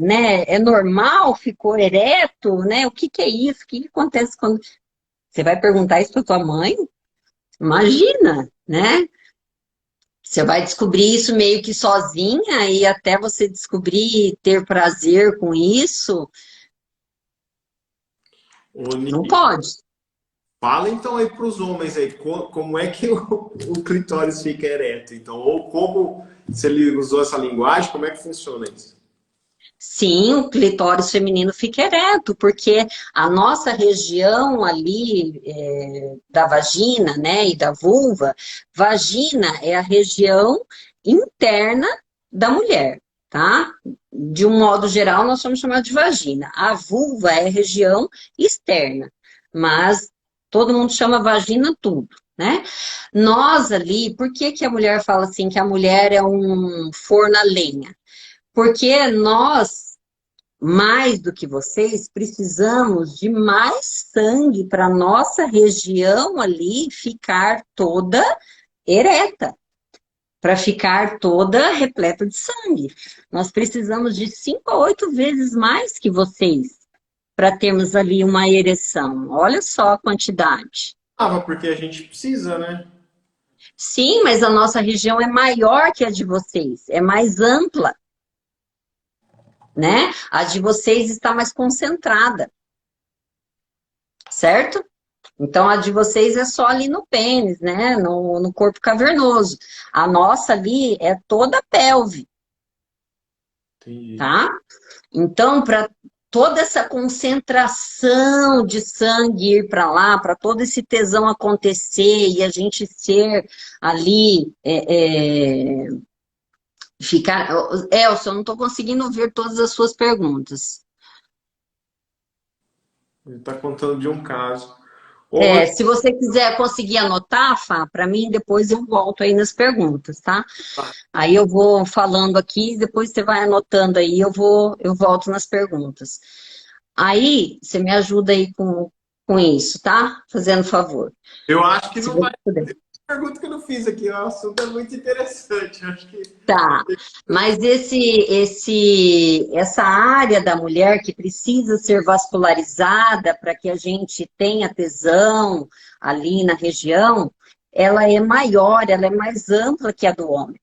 Speaker 2: né? É normal, ficou ereto, né? O que que é isso? O que que acontece quando você vai perguntar isso para sua mãe? Imagina, né? Você vai descobrir isso meio que sozinha e até você descobrir ter prazer com isso,
Speaker 1: Ô,
Speaker 2: não
Speaker 1: Nick,
Speaker 2: pode.
Speaker 1: fala então aí para os homens aí, como é que o clitóris fica ereto? Então, ou como, se ele usou essa linguagem, como é que funciona isso?
Speaker 2: Sim, o clitóris feminino fica ereto, porque a nossa região ali da vagina, né, e da vulva, vagina é a região interna da mulher, tá? De um modo geral, nós somos chamados de vagina. A vulva é a região externa, mas todo mundo chama vagina tudo, né? Nós ali, por que que a mulher fala assim que a mulher é um forno a lenha? Porque nós, mais do que vocês, precisamos de mais sangue para nossa região ali ficar toda ereta, para ficar toda repleta de sangue. Nós precisamos de 5 a 8 vezes mais que vocês para termos ali uma ereção. Olha só a quantidade.
Speaker 1: Ah, porque a gente precisa, né?
Speaker 2: Sim, mas a nossa região é maior que a de vocês, é mais ampla, né? A de vocês está mais concentrada, certo? Então, a de vocês é só ali no pênis, né? No corpo cavernoso. A nossa ali é toda a pelve,
Speaker 1: Entendi.
Speaker 2: tá? Então, para toda essa concentração de sangue ir para lá, para todo esse tesão acontecer e a gente ser ali, ficar. Elcio, eu não estou conseguindo ver todas as suas perguntas.
Speaker 1: Ele está contando de um caso. Ô,
Speaker 2: Se você quiser conseguir anotar, Fá, para mim, depois eu volto aí nas perguntas, tá? Aí eu vou falando aqui, depois você vai anotando aí, eu volto nas perguntas. Aí, você me ajuda aí com isso, tá? Fazendo favor.
Speaker 1: eu acho que
Speaker 2: Se
Speaker 1: não
Speaker 2: você
Speaker 1: vai.
Speaker 2: puder.
Speaker 1: Pergunta que eu não fiz aqui, o assunto é muito interessante. Eu acho que.
Speaker 2: Tá, mas essa área da mulher que precisa ser vascularizada para que a gente tenha tesão ali na região, ela é maior, ela é mais ampla que a do homem,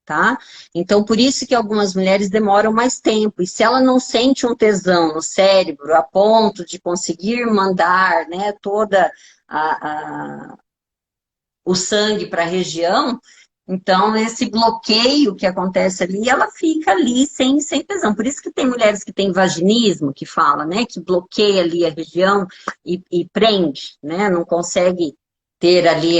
Speaker 2: tá? Então, por isso que algumas mulheres demoram mais tempo. E se ela não sente um tesão no cérebro a ponto de conseguir mandar, né, toda o sangue para a região, então esse bloqueio que acontece ali, ela fica ali sem tesão. Por isso que tem mulheres que têm vaginismo, que fala, né, que bloqueia ali a região e prende, né, não consegue ter ali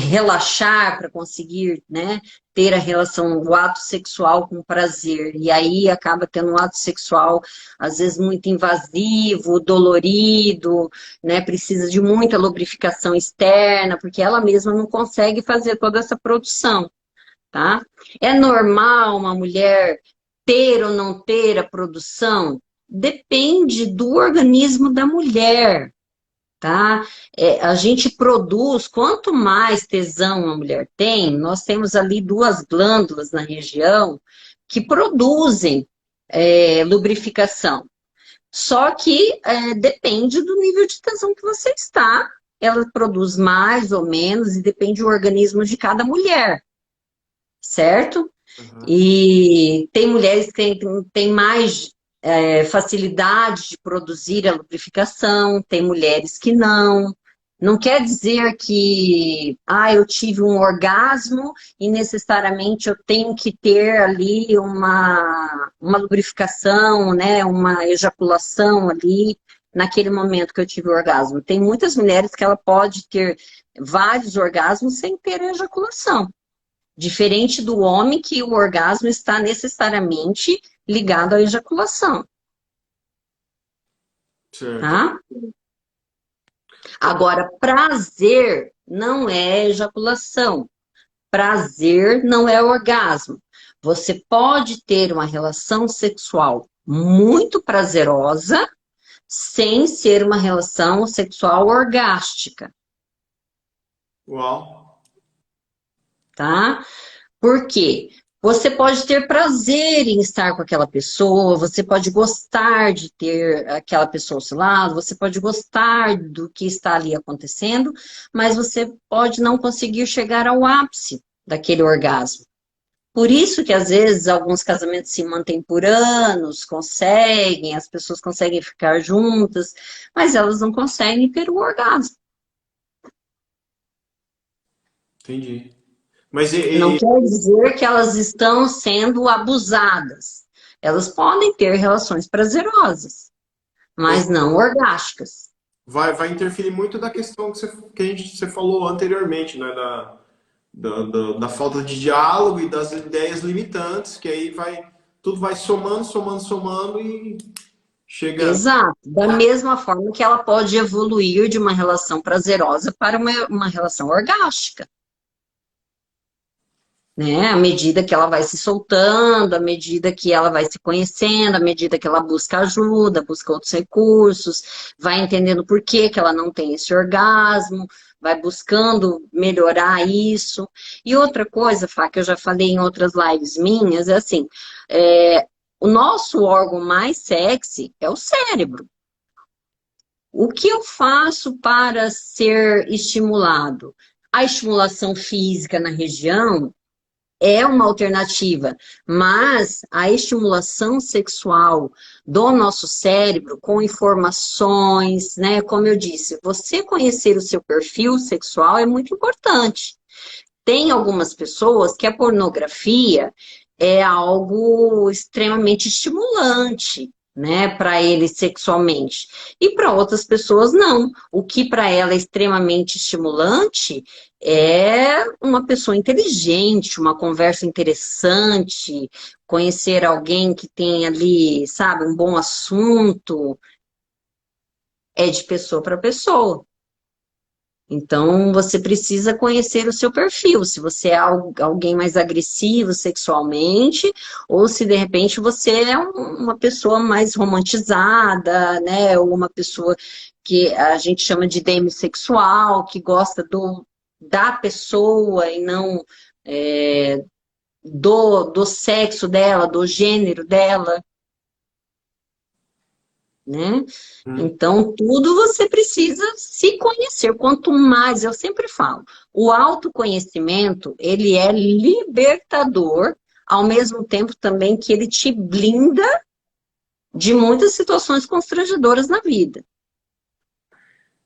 Speaker 2: relaxar para conseguir, né, ter a relação, o ato sexual com prazer. E aí acaba tendo um ato sexual, às vezes, muito invasivo, dolorido, né, precisa de muita lubrificação externa, porque ela mesma não consegue fazer toda essa produção, tá? É normal uma mulher ter ou não ter a produção? Depende do organismo da mulher, tá? A gente produz, quanto mais tesão a mulher tem, nós temos ali duas glândulas na região que produzem lubrificação. Só que depende do nível de tesão que você está. Ela produz mais ou menos e depende do organismo de cada mulher, certo?
Speaker 1: Uhum.
Speaker 2: E tem mulheres que têm mais facilidade de produzir a lubrificação, tem mulheres que não. Não quer dizer que, eu tive um orgasmo e necessariamente eu tenho que ter ali uma lubrificação, né, uma ejaculação ali naquele momento que eu tive o orgasmo. Tem muitas mulheres que ela pode ter vários orgasmos sem ter ejaculação. Diferente do homem que o orgasmo está necessariamente ligado à ejaculação,
Speaker 1: Certo.
Speaker 2: tá? Agora, prazer não é ejaculação. Prazer não é orgasmo. Você pode ter uma relação sexual muito prazerosa sem ser uma relação sexual orgástica,
Speaker 1: Uau.
Speaker 2: tá? Por quê? Você pode ter prazer em estar com aquela pessoa, você pode gostar de ter aquela pessoa ao seu lado, você pode gostar do que está ali acontecendo, mas você pode não conseguir chegar ao ápice daquele orgasmo. Por isso que às vezes alguns casamentos se mantêm por anos, conseguem, as pessoas conseguem ficar juntas, mas elas não conseguem ter o orgasmo.
Speaker 1: Entendi. Mas
Speaker 2: Não quer dizer que elas estão sendo abusadas. Elas podem ter relações prazerosas,
Speaker 1: mas
Speaker 2: mas não orgásticas.
Speaker 1: vai interferir muito da questão você falou anteriormente, né? Da falta de diálogo e das ideias limitantes, que aí tudo vai somando, somando, somando e chega.
Speaker 2: Exato. Da mesma forma que ela pode evoluir de uma relação prazerosa para uma relação orgástica. Né? À medida que ela vai se soltando, à medida que ela vai se conhecendo, à medida que ela busca ajuda, busca outros recursos, vai entendendo por que que ela não tem esse orgasmo, vai buscando melhorar isso. E outra coisa, Fá, que eu já falei em outras lives minhas, é assim, o nosso órgão mais sexy é o cérebro. O que eu faço para ser estimulado? A estimulação física na região é uma alternativa, mas a estimulação sexual do nosso cérebro com informações, né? Como eu disse, você conhecer o seu perfil sexual é muito importante. Tem algumas pessoas que a pornografia é algo extremamente estimulante, né, para eles sexualmente. E para outras pessoas não. O que para ela é extremamente estimulante é uma pessoa inteligente, uma conversa interessante, conhecer alguém que tem ali, sabe, um bom assunto, é de pessoa para pessoa. Então, você precisa conhecer o seu perfil, se você é alguém mais agressivo sexualmente, ou se de repente você é uma pessoa mais romantizada, né? Ou uma pessoa que a gente chama de demissexual, que gosta da pessoa e não do sexo dela, do gênero dela, né?
Speaker 1: Hum.
Speaker 2: Então, tudo você precisa se conhecer. Quanto mais, eu sempre falo, o autoconhecimento, ele é libertador, ao mesmo tempo também que ele te blinda de muitas situações constrangedoras na vida.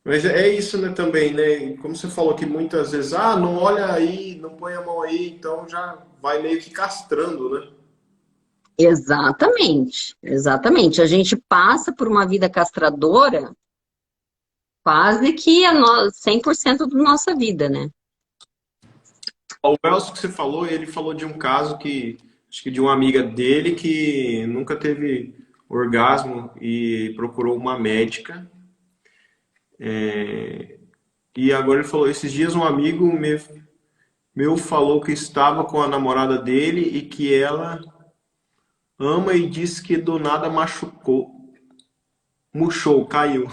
Speaker 1: Mas é isso, né, também, né? Como você falou que muitas vezes, não olha aí, não põe a mão aí, então já vai meio que castrando, né?
Speaker 2: Exatamente, exatamente. A gente passa por uma vida castradora quase que 100% da nossa vida, né?
Speaker 1: O Elcio que você falou, ele falou de um caso que, acho que de uma amiga dele que nunca teve orgasmo e procurou uma médica. E agora ele falou, esses dias um amigo meu falou que estava com a namorada dele e que ela ama e disse que do nada machucou, murchou, caiu.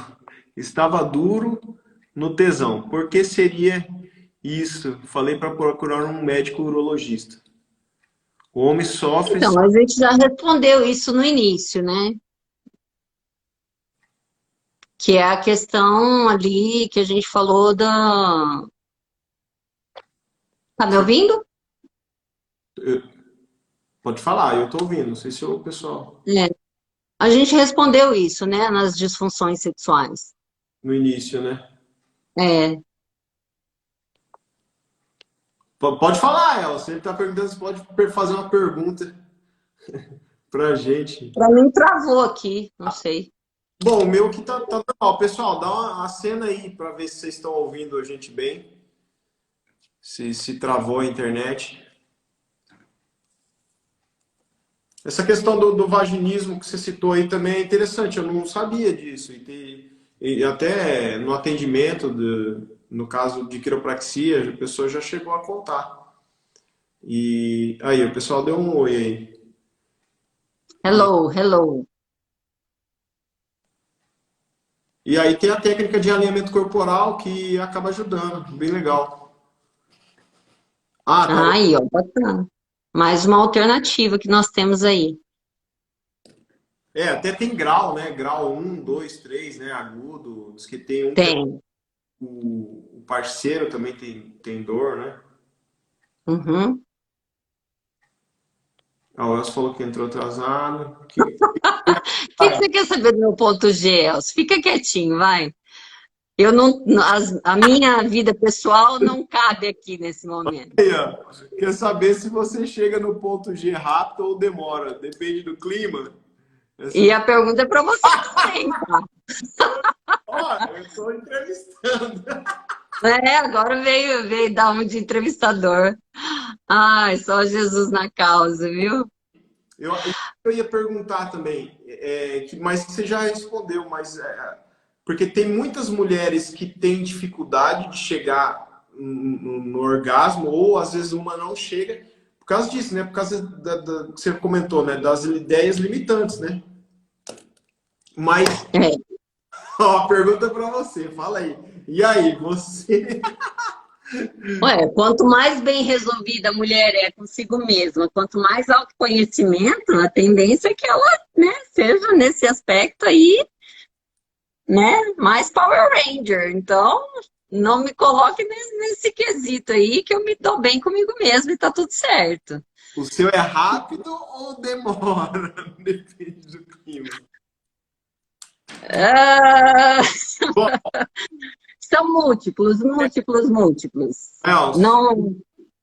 Speaker 1: Estava duro no tesão. Por que seria isso? Falei para procurar um médico urologista. O homem sofre.
Speaker 2: Então, a gente já respondeu isso no início, né? Que é a questão ali que a gente falou da. Tá me ouvindo?
Speaker 1: Pode falar, eu tô ouvindo. Não sei se o pessoal
Speaker 2: É. A gente respondeu isso, né? Nas disfunções sexuais.
Speaker 1: no início, né?
Speaker 2: É.
Speaker 1: Pode falar, El. Você tá perguntando, você pode fazer uma pergunta pra gente.
Speaker 2: Pra mim travou aqui, não sei.
Speaker 1: Bom, o meu aqui tá normal. Pessoal, dá uma acena aí para ver se vocês estão ouvindo a gente bem. Se travou a internet. Essa questão do vaginismo que você citou aí também é interessante. Eu não sabia disso. E até no atendimento, no caso de quiropraxia, a pessoa já chegou a contar. E aí, o pessoal deu um oi aí.
Speaker 2: Hello, hello.
Speaker 1: E aí tem a técnica de alinhamento corporal que acaba ajudando. Bem legal. Ah, tá.
Speaker 2: Aí, ó, bacana. Mais uma alternativa que nós temos aí.
Speaker 1: É, até tem grau, né? Grau um, 2, 3, né? Agudo. Diz que tem um que é
Speaker 2: Tem.
Speaker 1: o parceiro também tem dor, né?
Speaker 2: Uhum.
Speaker 1: Ah, o Elcio falou que entrou atrasado.
Speaker 2: O que que você quer saber do meu ponto G, Elcio? Fica quietinho, vai. Eu não, a minha vida pessoal não cabe aqui nesse momento.
Speaker 1: Aí, ó, quer saber se você chega no ponto G rápido ou demora? Depende do clima.
Speaker 2: E a pergunta é para você também, tá?
Speaker 1: Ó, eu estou entrevistando.
Speaker 2: Agora veio dar um de entrevistador. Ai, só Jesus na causa, viu?
Speaker 1: Eu ia perguntar também, mas que você já respondeu, porque tem muitas mulheres que têm dificuldade de chegar no orgasmo, ou às vezes uma não chega, por causa disso, né? Por causa que você comentou, né? Das ideias limitantes, né? Mas,
Speaker 2: É.
Speaker 1: ó, a pergunta para você, fala aí. E aí, você.
Speaker 2: Ué, quanto mais bem resolvida a mulher é consigo mesma, quanto mais autoconhecimento, a tendência é que ela, né, seja nesse aspecto aí, né, mais Power Ranger. Então, não me coloque nesse quesito aí que eu me dou bem comigo mesma e tá tudo certo.
Speaker 1: O seu é rápido ou demora? Depende do clima.
Speaker 2: Ah,
Speaker 1: Bom,
Speaker 2: são múltiplos, múltiplos, múltiplos.
Speaker 1: Elcio,
Speaker 2: Não,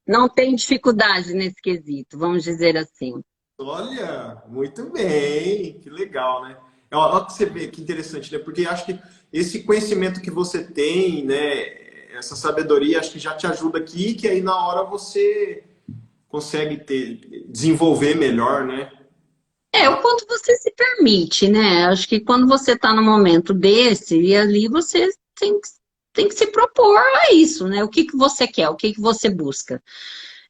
Speaker 2: não tem dificuldade nesse quesito, vamos dizer assim.
Speaker 1: olha, muito bem, que legal, né? Olha que você vê, que interessante, né? Porque acho que esse conhecimento que você tem, né? Essa sabedoria, acho que já te ajuda aqui, que aí na hora você consegue desenvolver melhor, né?
Speaker 2: É, o quanto você se permite, né? Acho que quando você está num momento desse, e ali você tem que se propor a isso, né? O que que você quer, o que que você busca.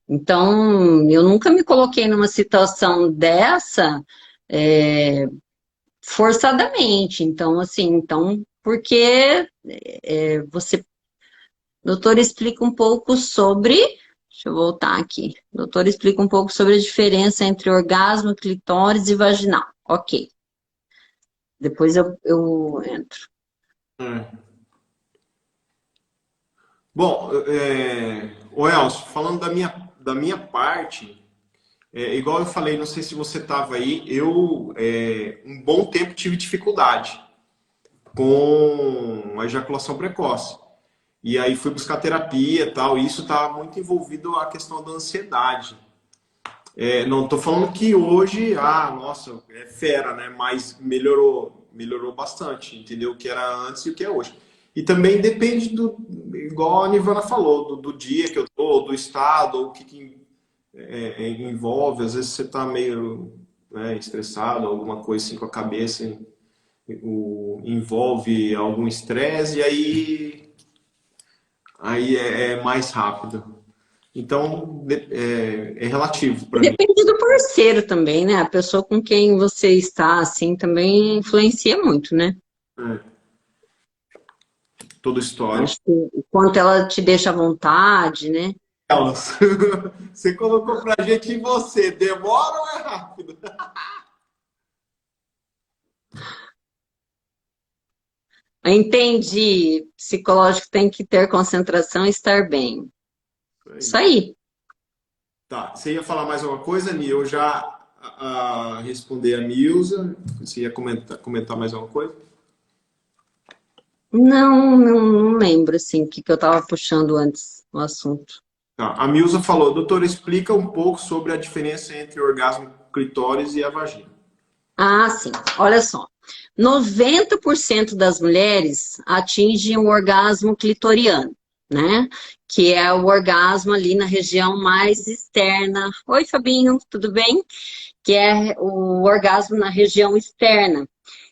Speaker 2: Então, eu nunca me coloquei numa situação dessa, é, forçadamente. Então, assim, porque você, doutor, explica um pouco sobre. Deixa eu voltar aqui. Doutor, explica um pouco sobre a diferença entre orgasmo, clitóris e vaginal. Ok. Depois eu entro.
Speaker 1: É. Bom, o Elcio, falando da minha parte, igual eu falei, não sei se você estava aí, eu um bom tempo tive dificuldade com a ejaculação precoce. E aí fui buscar terapia e tal, e isso está muito envolvido a questão da ansiedade. Não estou falando que hoje, nossa, é fera, né? Mas melhorou bastante, entendeu? O que era antes e o que é hoje. E também depende do, igual a Nirvana falou, do dia que eu tô, do estado, ou o que envolve. Às vezes você tá meio, né, estressado, alguma coisa assim com a cabeça, envolve algum estresse, e aí é mais rápido. Então, é relativo
Speaker 2: E
Speaker 1: para mim.
Speaker 2: depende do parceiro também, né? A pessoa com quem você está, assim, também influencia muito, né?
Speaker 1: É, todo histórico.
Speaker 2: Acho que o quanto ela te deixa à vontade, né?
Speaker 1: Elas, você colocou pra gente em você, demora ou é rápido?
Speaker 2: Entendi. Psicológico tem que ter concentração e estar bem.
Speaker 1: Isso
Speaker 2: Isso
Speaker 1: aí.
Speaker 2: aí.
Speaker 1: Tá, você ia falar mais alguma coisa, Ni? Eu já respondi a Nilza. Você ia comentar mais alguma coisa?
Speaker 2: Não lembro, assim, o que eu estava puxando antes o assunto.
Speaker 1: Tá, a Milza falou, doutor, explica um pouco sobre a diferença entre o orgasmo clitóris e a vagina.
Speaker 2: Ah, sim. Olha só. 90% das mulheres atingem o orgasmo clitoriano, né? Que é o orgasmo ali na região mais externa. Oi, Fabinho, tudo bem? Que é o orgasmo na região externa.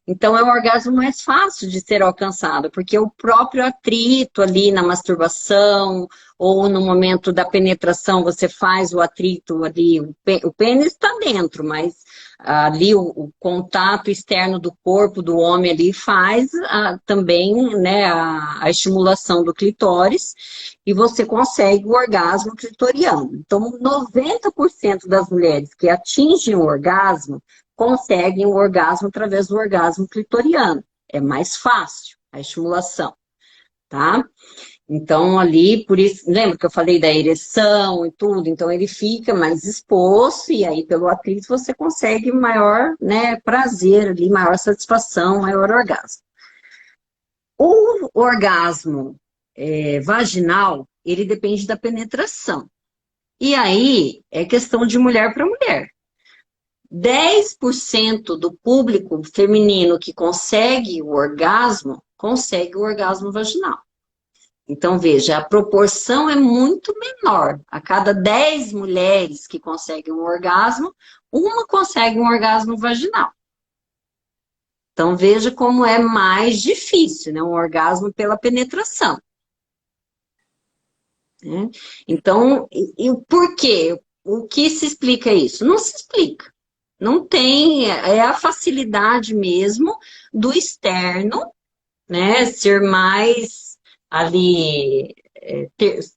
Speaker 2: Então, é um orgasmo mais fácil de ser alcançado, porque o próprio atrito ali na masturbação ou no momento da penetração, você faz o atrito ali, o pênis está dentro, mas ali o contato externo do corpo do homem ali faz também, né, a estimulação do clitóris e você consegue o orgasmo clitoriano. Então, 90% das mulheres que atingem o orgasmo conseguem o orgasmo através do orgasmo clitoriano. É mais fácil a estimulação, tá? Então, ali, por isso, lembra que eu falei da ereção e tudo? Então, ele fica mais exposto, e aí, pelo atrito, você consegue maior, né, prazer ali, maior satisfação, maior orgasmo. O orgasmo vaginal, ele depende da penetração. E aí, é questão de mulher para mulher. 10% do público feminino que consegue o orgasmo vaginal. Então, veja, a proporção é muito menor. A cada 10 mulheres que conseguem um orgasmo, uma consegue um orgasmo vaginal. Então, veja como é mais difícil, né? Um orgasmo pela penetração. Né? Então, e o porquê? O que se explica isso? Não se explica. Não tem, é a facilidade mesmo do externo, né? Ser mais ali,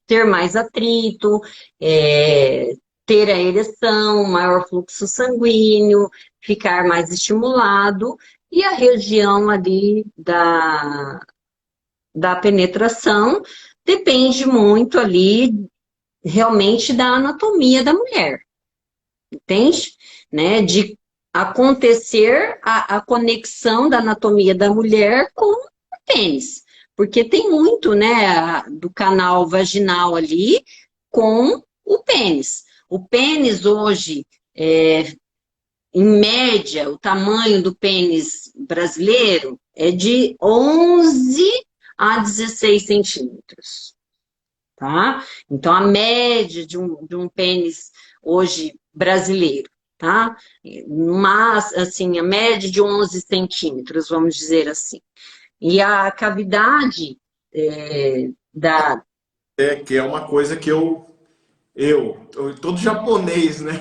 Speaker 2: ter mais atrito, é, ter a ereção, maior fluxo sanguíneo, ficar mais estimulado, e a região ali da penetração depende muito ali realmente da anatomia da mulher, entende? Né? De acontecer a conexão da anatomia da mulher com o pênis. Porque tem muito, né, do canal vaginal ali com o pênis. O pênis hoje, em média, o tamanho do pênis brasileiro é de 11 a 16 centímetros, tá? Então, a média de um pênis hoje brasileiro, tá? Mas, assim, a média de 11 centímetros, vamos dizer assim. E a cavidade da...
Speaker 1: Que é uma coisa que todo japonês, né,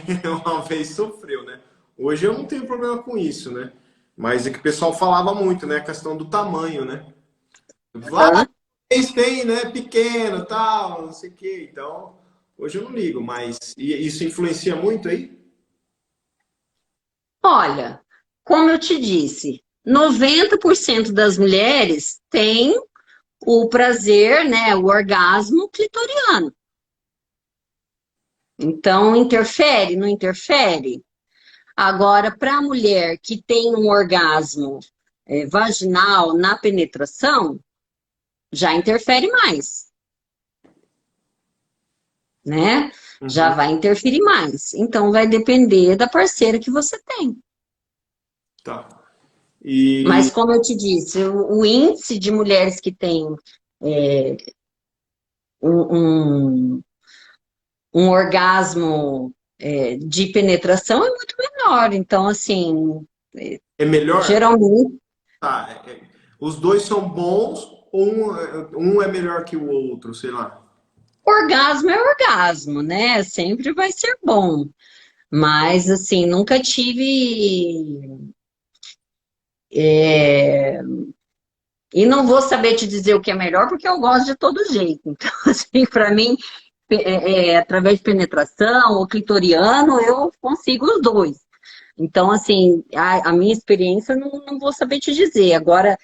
Speaker 1: uma vez sofreu, né? Hoje eu não tenho problema com isso, né? Mas é que o pessoal falava muito, né? A questão do tamanho, né? Vários tem, né? Pequeno, tal, não sei o quê. Então, hoje eu não ligo, mas isso influencia muito aí?
Speaker 2: Olha, como eu te disse, 90% das mulheres têm o prazer, né, o orgasmo clitoriano. Então, interfere, não interfere? Agora, para a mulher que tem um orgasmo vaginal na penetração, já interfere mais, né? Já
Speaker 1: Uhum,
Speaker 2: vai interferir mais. Então, vai depender da parceira que você tem.
Speaker 1: tá. E
Speaker 2: Mas como eu te disse, o índice de mulheres que têm é, um, um- um orgasmo de penetração é muito menor. Então, assim,
Speaker 1: é melhor?
Speaker 2: geralmente,
Speaker 1: Tá, os dois são bons ou um é melhor que o outro, sei lá.
Speaker 2: orgasmo é orgasmo, né? Sempre vai ser bom. Mas, assim, nunca tive. E não vou saber te dizer o que é melhor, porque eu gosto de todo jeito. Então, assim, para mim, através de penetração ou clitoriano, eu consigo os dois. Então, assim, a minha experiência não vou saber te dizer. Agora,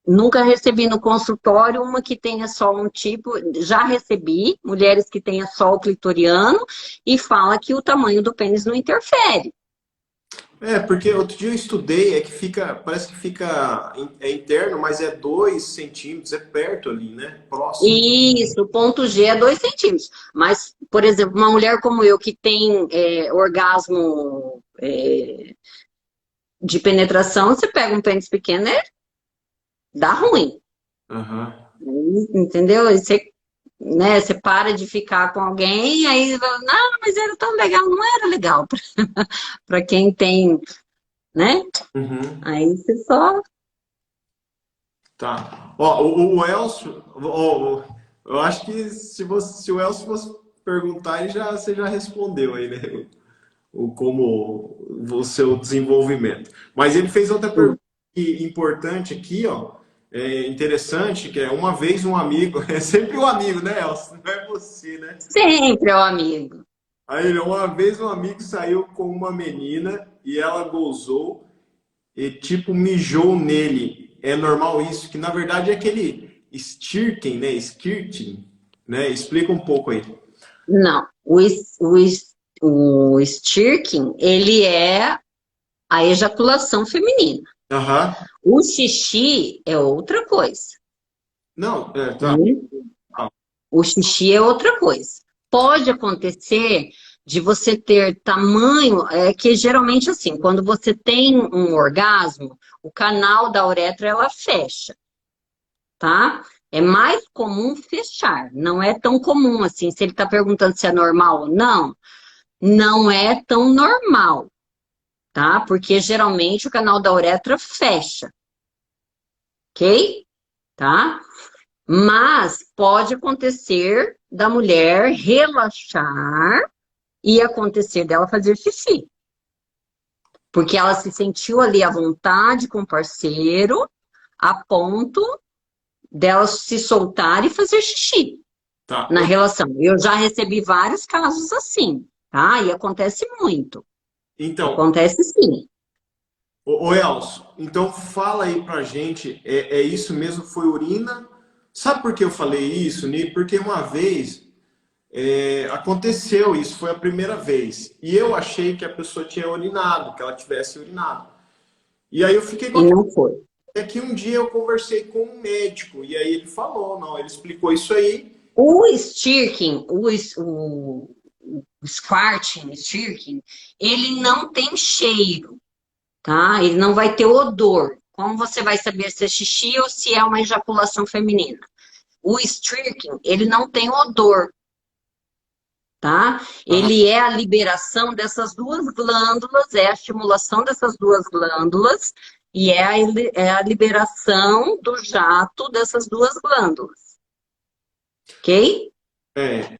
Speaker 2: nunca recebi no consultório uma que tenha só um tipo. Já recebi mulheres que tenha só o clitoriano e fala que o tamanho do pênis não interfere.
Speaker 1: É, porque outro dia eu estudei, é que fica, parece que fica, é interno, mas é 2 centímetros, é perto ali, né? Próximo.
Speaker 2: Isso, o ponto G é 2 centímetros. Mas, por exemplo, uma mulher como eu que tem orgasmo de penetração, você pega um pênis pequeno, dá ruim.
Speaker 1: Aham.
Speaker 2: Entendeu? E você, né, você para de ficar com alguém, aí fala, não, mas era tão legal, não era legal para quem tem, né?
Speaker 1: Uhum.
Speaker 2: Aí você só.
Speaker 1: Tá. Ó, o Elcio, eu acho que se o Elcio fosse perguntar, você já respondeu aí, né? Como o seu desenvolvimento. Mas ele fez outra pergunta importante aqui, ó, interessante, que é uma vez um amigo, é sempre um amigo, né, Elcio? Não é você, né?
Speaker 2: Sempre é o amigo.
Speaker 1: Aí, uma vez um amigo saiu com uma menina e ela gozou e tipo mijou nele. É normal isso? Que na verdade é aquele stirking, né? Skirting, né? Explica um pouco aí.
Speaker 2: Não, o stirking, ele é a ejaculação feminina.
Speaker 1: Aham.
Speaker 2: O xixi é outra coisa.
Speaker 1: Não, tá.
Speaker 2: Né? O xixi é outra coisa. Pode acontecer de você ter tamanho, que geralmente assim, quando você tem um orgasmo, o canal da uretra ela fecha, tá? É mais comum fechar, não é tão comum assim. Se ele está perguntando se é normal ou não, não é tão normal, tá? Porque geralmente o canal da uretra fecha, ok? Tá? Mas pode acontecer da mulher relaxar e acontecer dela fazer xixi. Porque ela se sentiu ali à vontade com o parceiro, a ponto dela se soltar e fazer xixi
Speaker 1: Tá.
Speaker 2: na relação. Eu já recebi vários casos assim, tá? E acontece muito.
Speaker 1: Então,
Speaker 2: Acontece sim.
Speaker 1: ô Elcio, então fala aí pra gente, é isso mesmo? Foi urina? Sabe por que eu falei isso, Ni? Porque uma vez aconteceu isso, foi a primeira vez. E eu achei que a pessoa tinha urinado, que ela tivesse urinado. E aí eu fiquei com
Speaker 2: E
Speaker 1: aquilo.
Speaker 2: não foi.
Speaker 1: É que um dia eu conversei com um médico, e aí ele falou, não, ele explicou isso aí.
Speaker 2: O stirking, o squirting, stirking, ele não tem cheiro, tá? Ele não vai ter odor. Como você vai saber se é xixi ou se é uma ejaculação feminina? O stirking, ele não tem odor, tá?
Speaker 1: Aham.
Speaker 2: Ele é a liberação dessas duas glândulas, é a estimulação dessas duas glândulas e é a liberação do jato dessas duas glândulas, ok?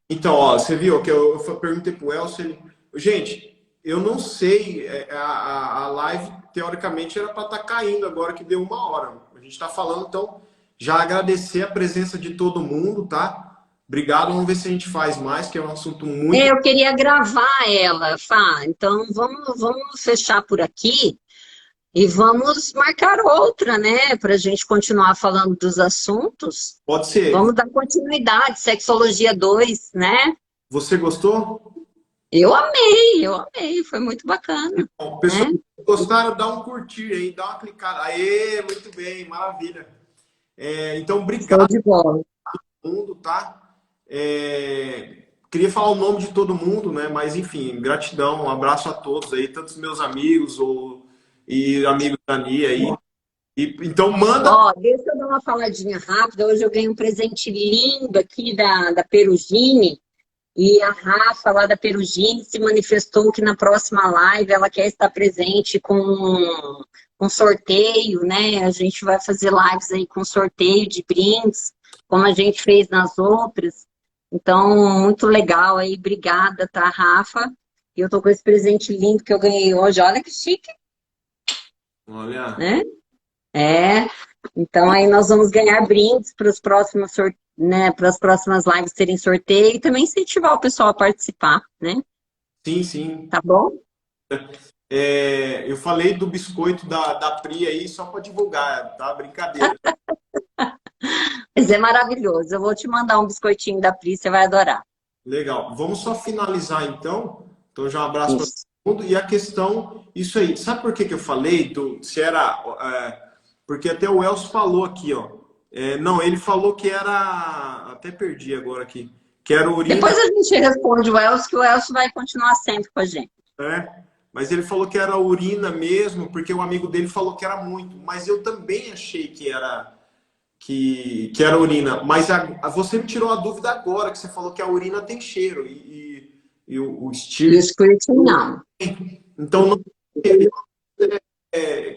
Speaker 1: Então, ó, você viu que eu perguntei pro Elcio, gente, eu não sei, a live teoricamente era para estar caindo agora que deu 1 hora. A gente está falando, então, já agradecer a presença de todo mundo, tá? Obrigado, vamos ver se a gente faz mais, que é um assunto muito.
Speaker 2: Eu queria gravar ela, Fá. Então vamos fechar por aqui e vamos marcar outra, né? Para a gente continuar falando dos assuntos.
Speaker 1: Pode ser.
Speaker 2: Vamos dar continuidade, Sexologia 2, né?
Speaker 1: Você gostou?
Speaker 2: Eu amei, foi muito bacana,
Speaker 1: Bom, pessoal,
Speaker 2: né?
Speaker 1: gostaram? Dá um curtir aí, dá uma clicada. Aê, muito bem, maravilha. Então,
Speaker 2: Show
Speaker 1: obrigado.
Speaker 2: de bola.
Speaker 1: Mundo, tá? Queria falar o nome de todo mundo, né? Mas enfim, gratidão, um abraço a todos aí, tantos meus amigos ou e amigo da Nia aí. Então manda.
Speaker 2: Ó, deixa eu dar uma faladinha rápida. Hoje eu ganhei um presente lindo aqui da Perugine. E a Rafa, lá da Perugine, se manifestou que na próxima live ela quer estar presente com um sorteio, né? A gente vai fazer lives aí com sorteio de brindes, como a gente fez nas outras. Então, muito legal aí. Obrigada, tá, Rafa? E eu tô com esse presente lindo que eu ganhei hoje. Olha que chique,
Speaker 1: Olha.
Speaker 2: né? É. Então, aí nós vamos ganhar brindes para os próximos né, para as próximas lives terem sorteio e também incentivar o pessoal a participar, né?
Speaker 1: Sim, sim.
Speaker 2: Tá bom?
Speaker 1: Eu falei do biscoito da Pri aí só para divulgar, tá? Brincadeira.
Speaker 2: Mas é maravilhoso. Eu vou te mandar um biscoitinho da Pri, você vai adorar.
Speaker 1: Legal. Vamos só finalizar então. Então já um abraço para
Speaker 2: Isso.
Speaker 1: todo mundo. E a questão, isso aí. Sabe por que que eu falei se era? Porque até o Elcio falou aqui, ó. Não, ele falou que era. Até perdi agora aqui. Que era urina,
Speaker 2: Depois a gente responde o Elcio, que o Elcio vai continuar sempre com a gente.
Speaker 1: né? Mas ele falou que era urina mesmo, porque o amigo dele falou que era muito. Mas eu também achei que era urina. Mas você me tirou a dúvida agora, que você falou que a urina tem cheiro e o
Speaker 2: E o
Speaker 1: Stir.
Speaker 2: Spirit não.
Speaker 1: Então, não,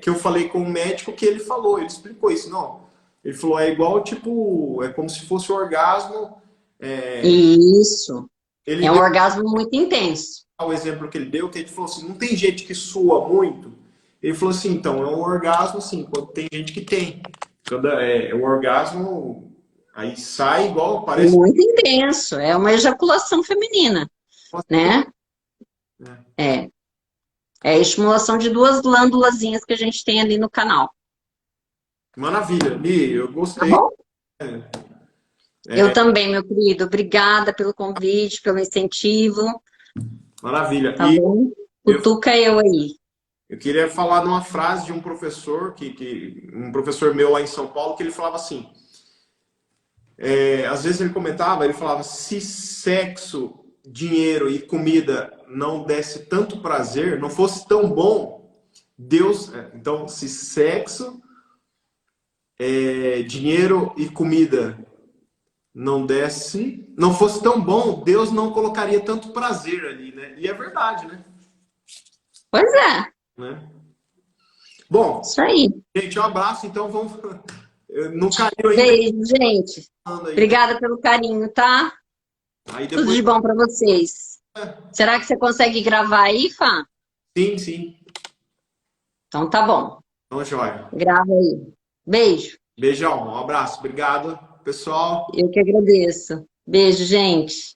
Speaker 1: que eu falei com o médico que ele falou, ele explicou isso. Não, ele falou, é igual, tipo, é como se fosse um orgasmo.
Speaker 2: Isso.
Speaker 1: Ele
Speaker 2: É um
Speaker 1: deu
Speaker 2: orgasmo muito intenso.
Speaker 1: o exemplo que ele deu, que ele falou assim, não tem gente que sua muito. Ele falou assim, então, é um orgasmo, assim, quando tem gente que tem. Quando é um orgasmo, aí sai igual, parece.
Speaker 2: Muito intenso. É uma ejaculação feminina, né? É. É a estimulação de duas glândulazinhas que a gente tem ali no canal.
Speaker 1: Maravilha, Li, eu
Speaker 2: Tá
Speaker 1: gostei.
Speaker 2: bom? Eu também, meu querido. Obrigada pelo convite, pelo incentivo.
Speaker 1: Maravilha.
Speaker 2: Tá
Speaker 1: E
Speaker 2: bom?
Speaker 1: eu,
Speaker 2: Cutuca eu aí.
Speaker 1: eu queria falar numa frase de um professor, um professor meu lá em São Paulo, que ele falava assim, às vezes ele comentava, ele falava, se sexo, dinheiro e comida não desse tanto prazer, não fosse tão bom, Deus... Então, se sexo, dinheiro e comida não fosse tão bom, Deus não colocaria tanto prazer ali, né? E é verdade, né?
Speaker 2: Pois é,
Speaker 1: Né? Bom,
Speaker 2: isso aí.
Speaker 1: gente, um abraço, então vamos. Não caiu ainda
Speaker 2: Beijo, gente.
Speaker 1: aí, né?
Speaker 2: Obrigada pelo carinho, tá?
Speaker 1: Aí
Speaker 2: Tudo
Speaker 1: depois.
Speaker 2: de bom pra vocês. Será que você consegue gravar aí, Fá?
Speaker 1: Sim, sim.
Speaker 2: Então tá bom.
Speaker 1: Então, joia.
Speaker 2: Grava aí. Beijo.
Speaker 1: Beijão, um abraço, obrigado, pessoal.
Speaker 2: Eu que agradeço. Beijo, gente.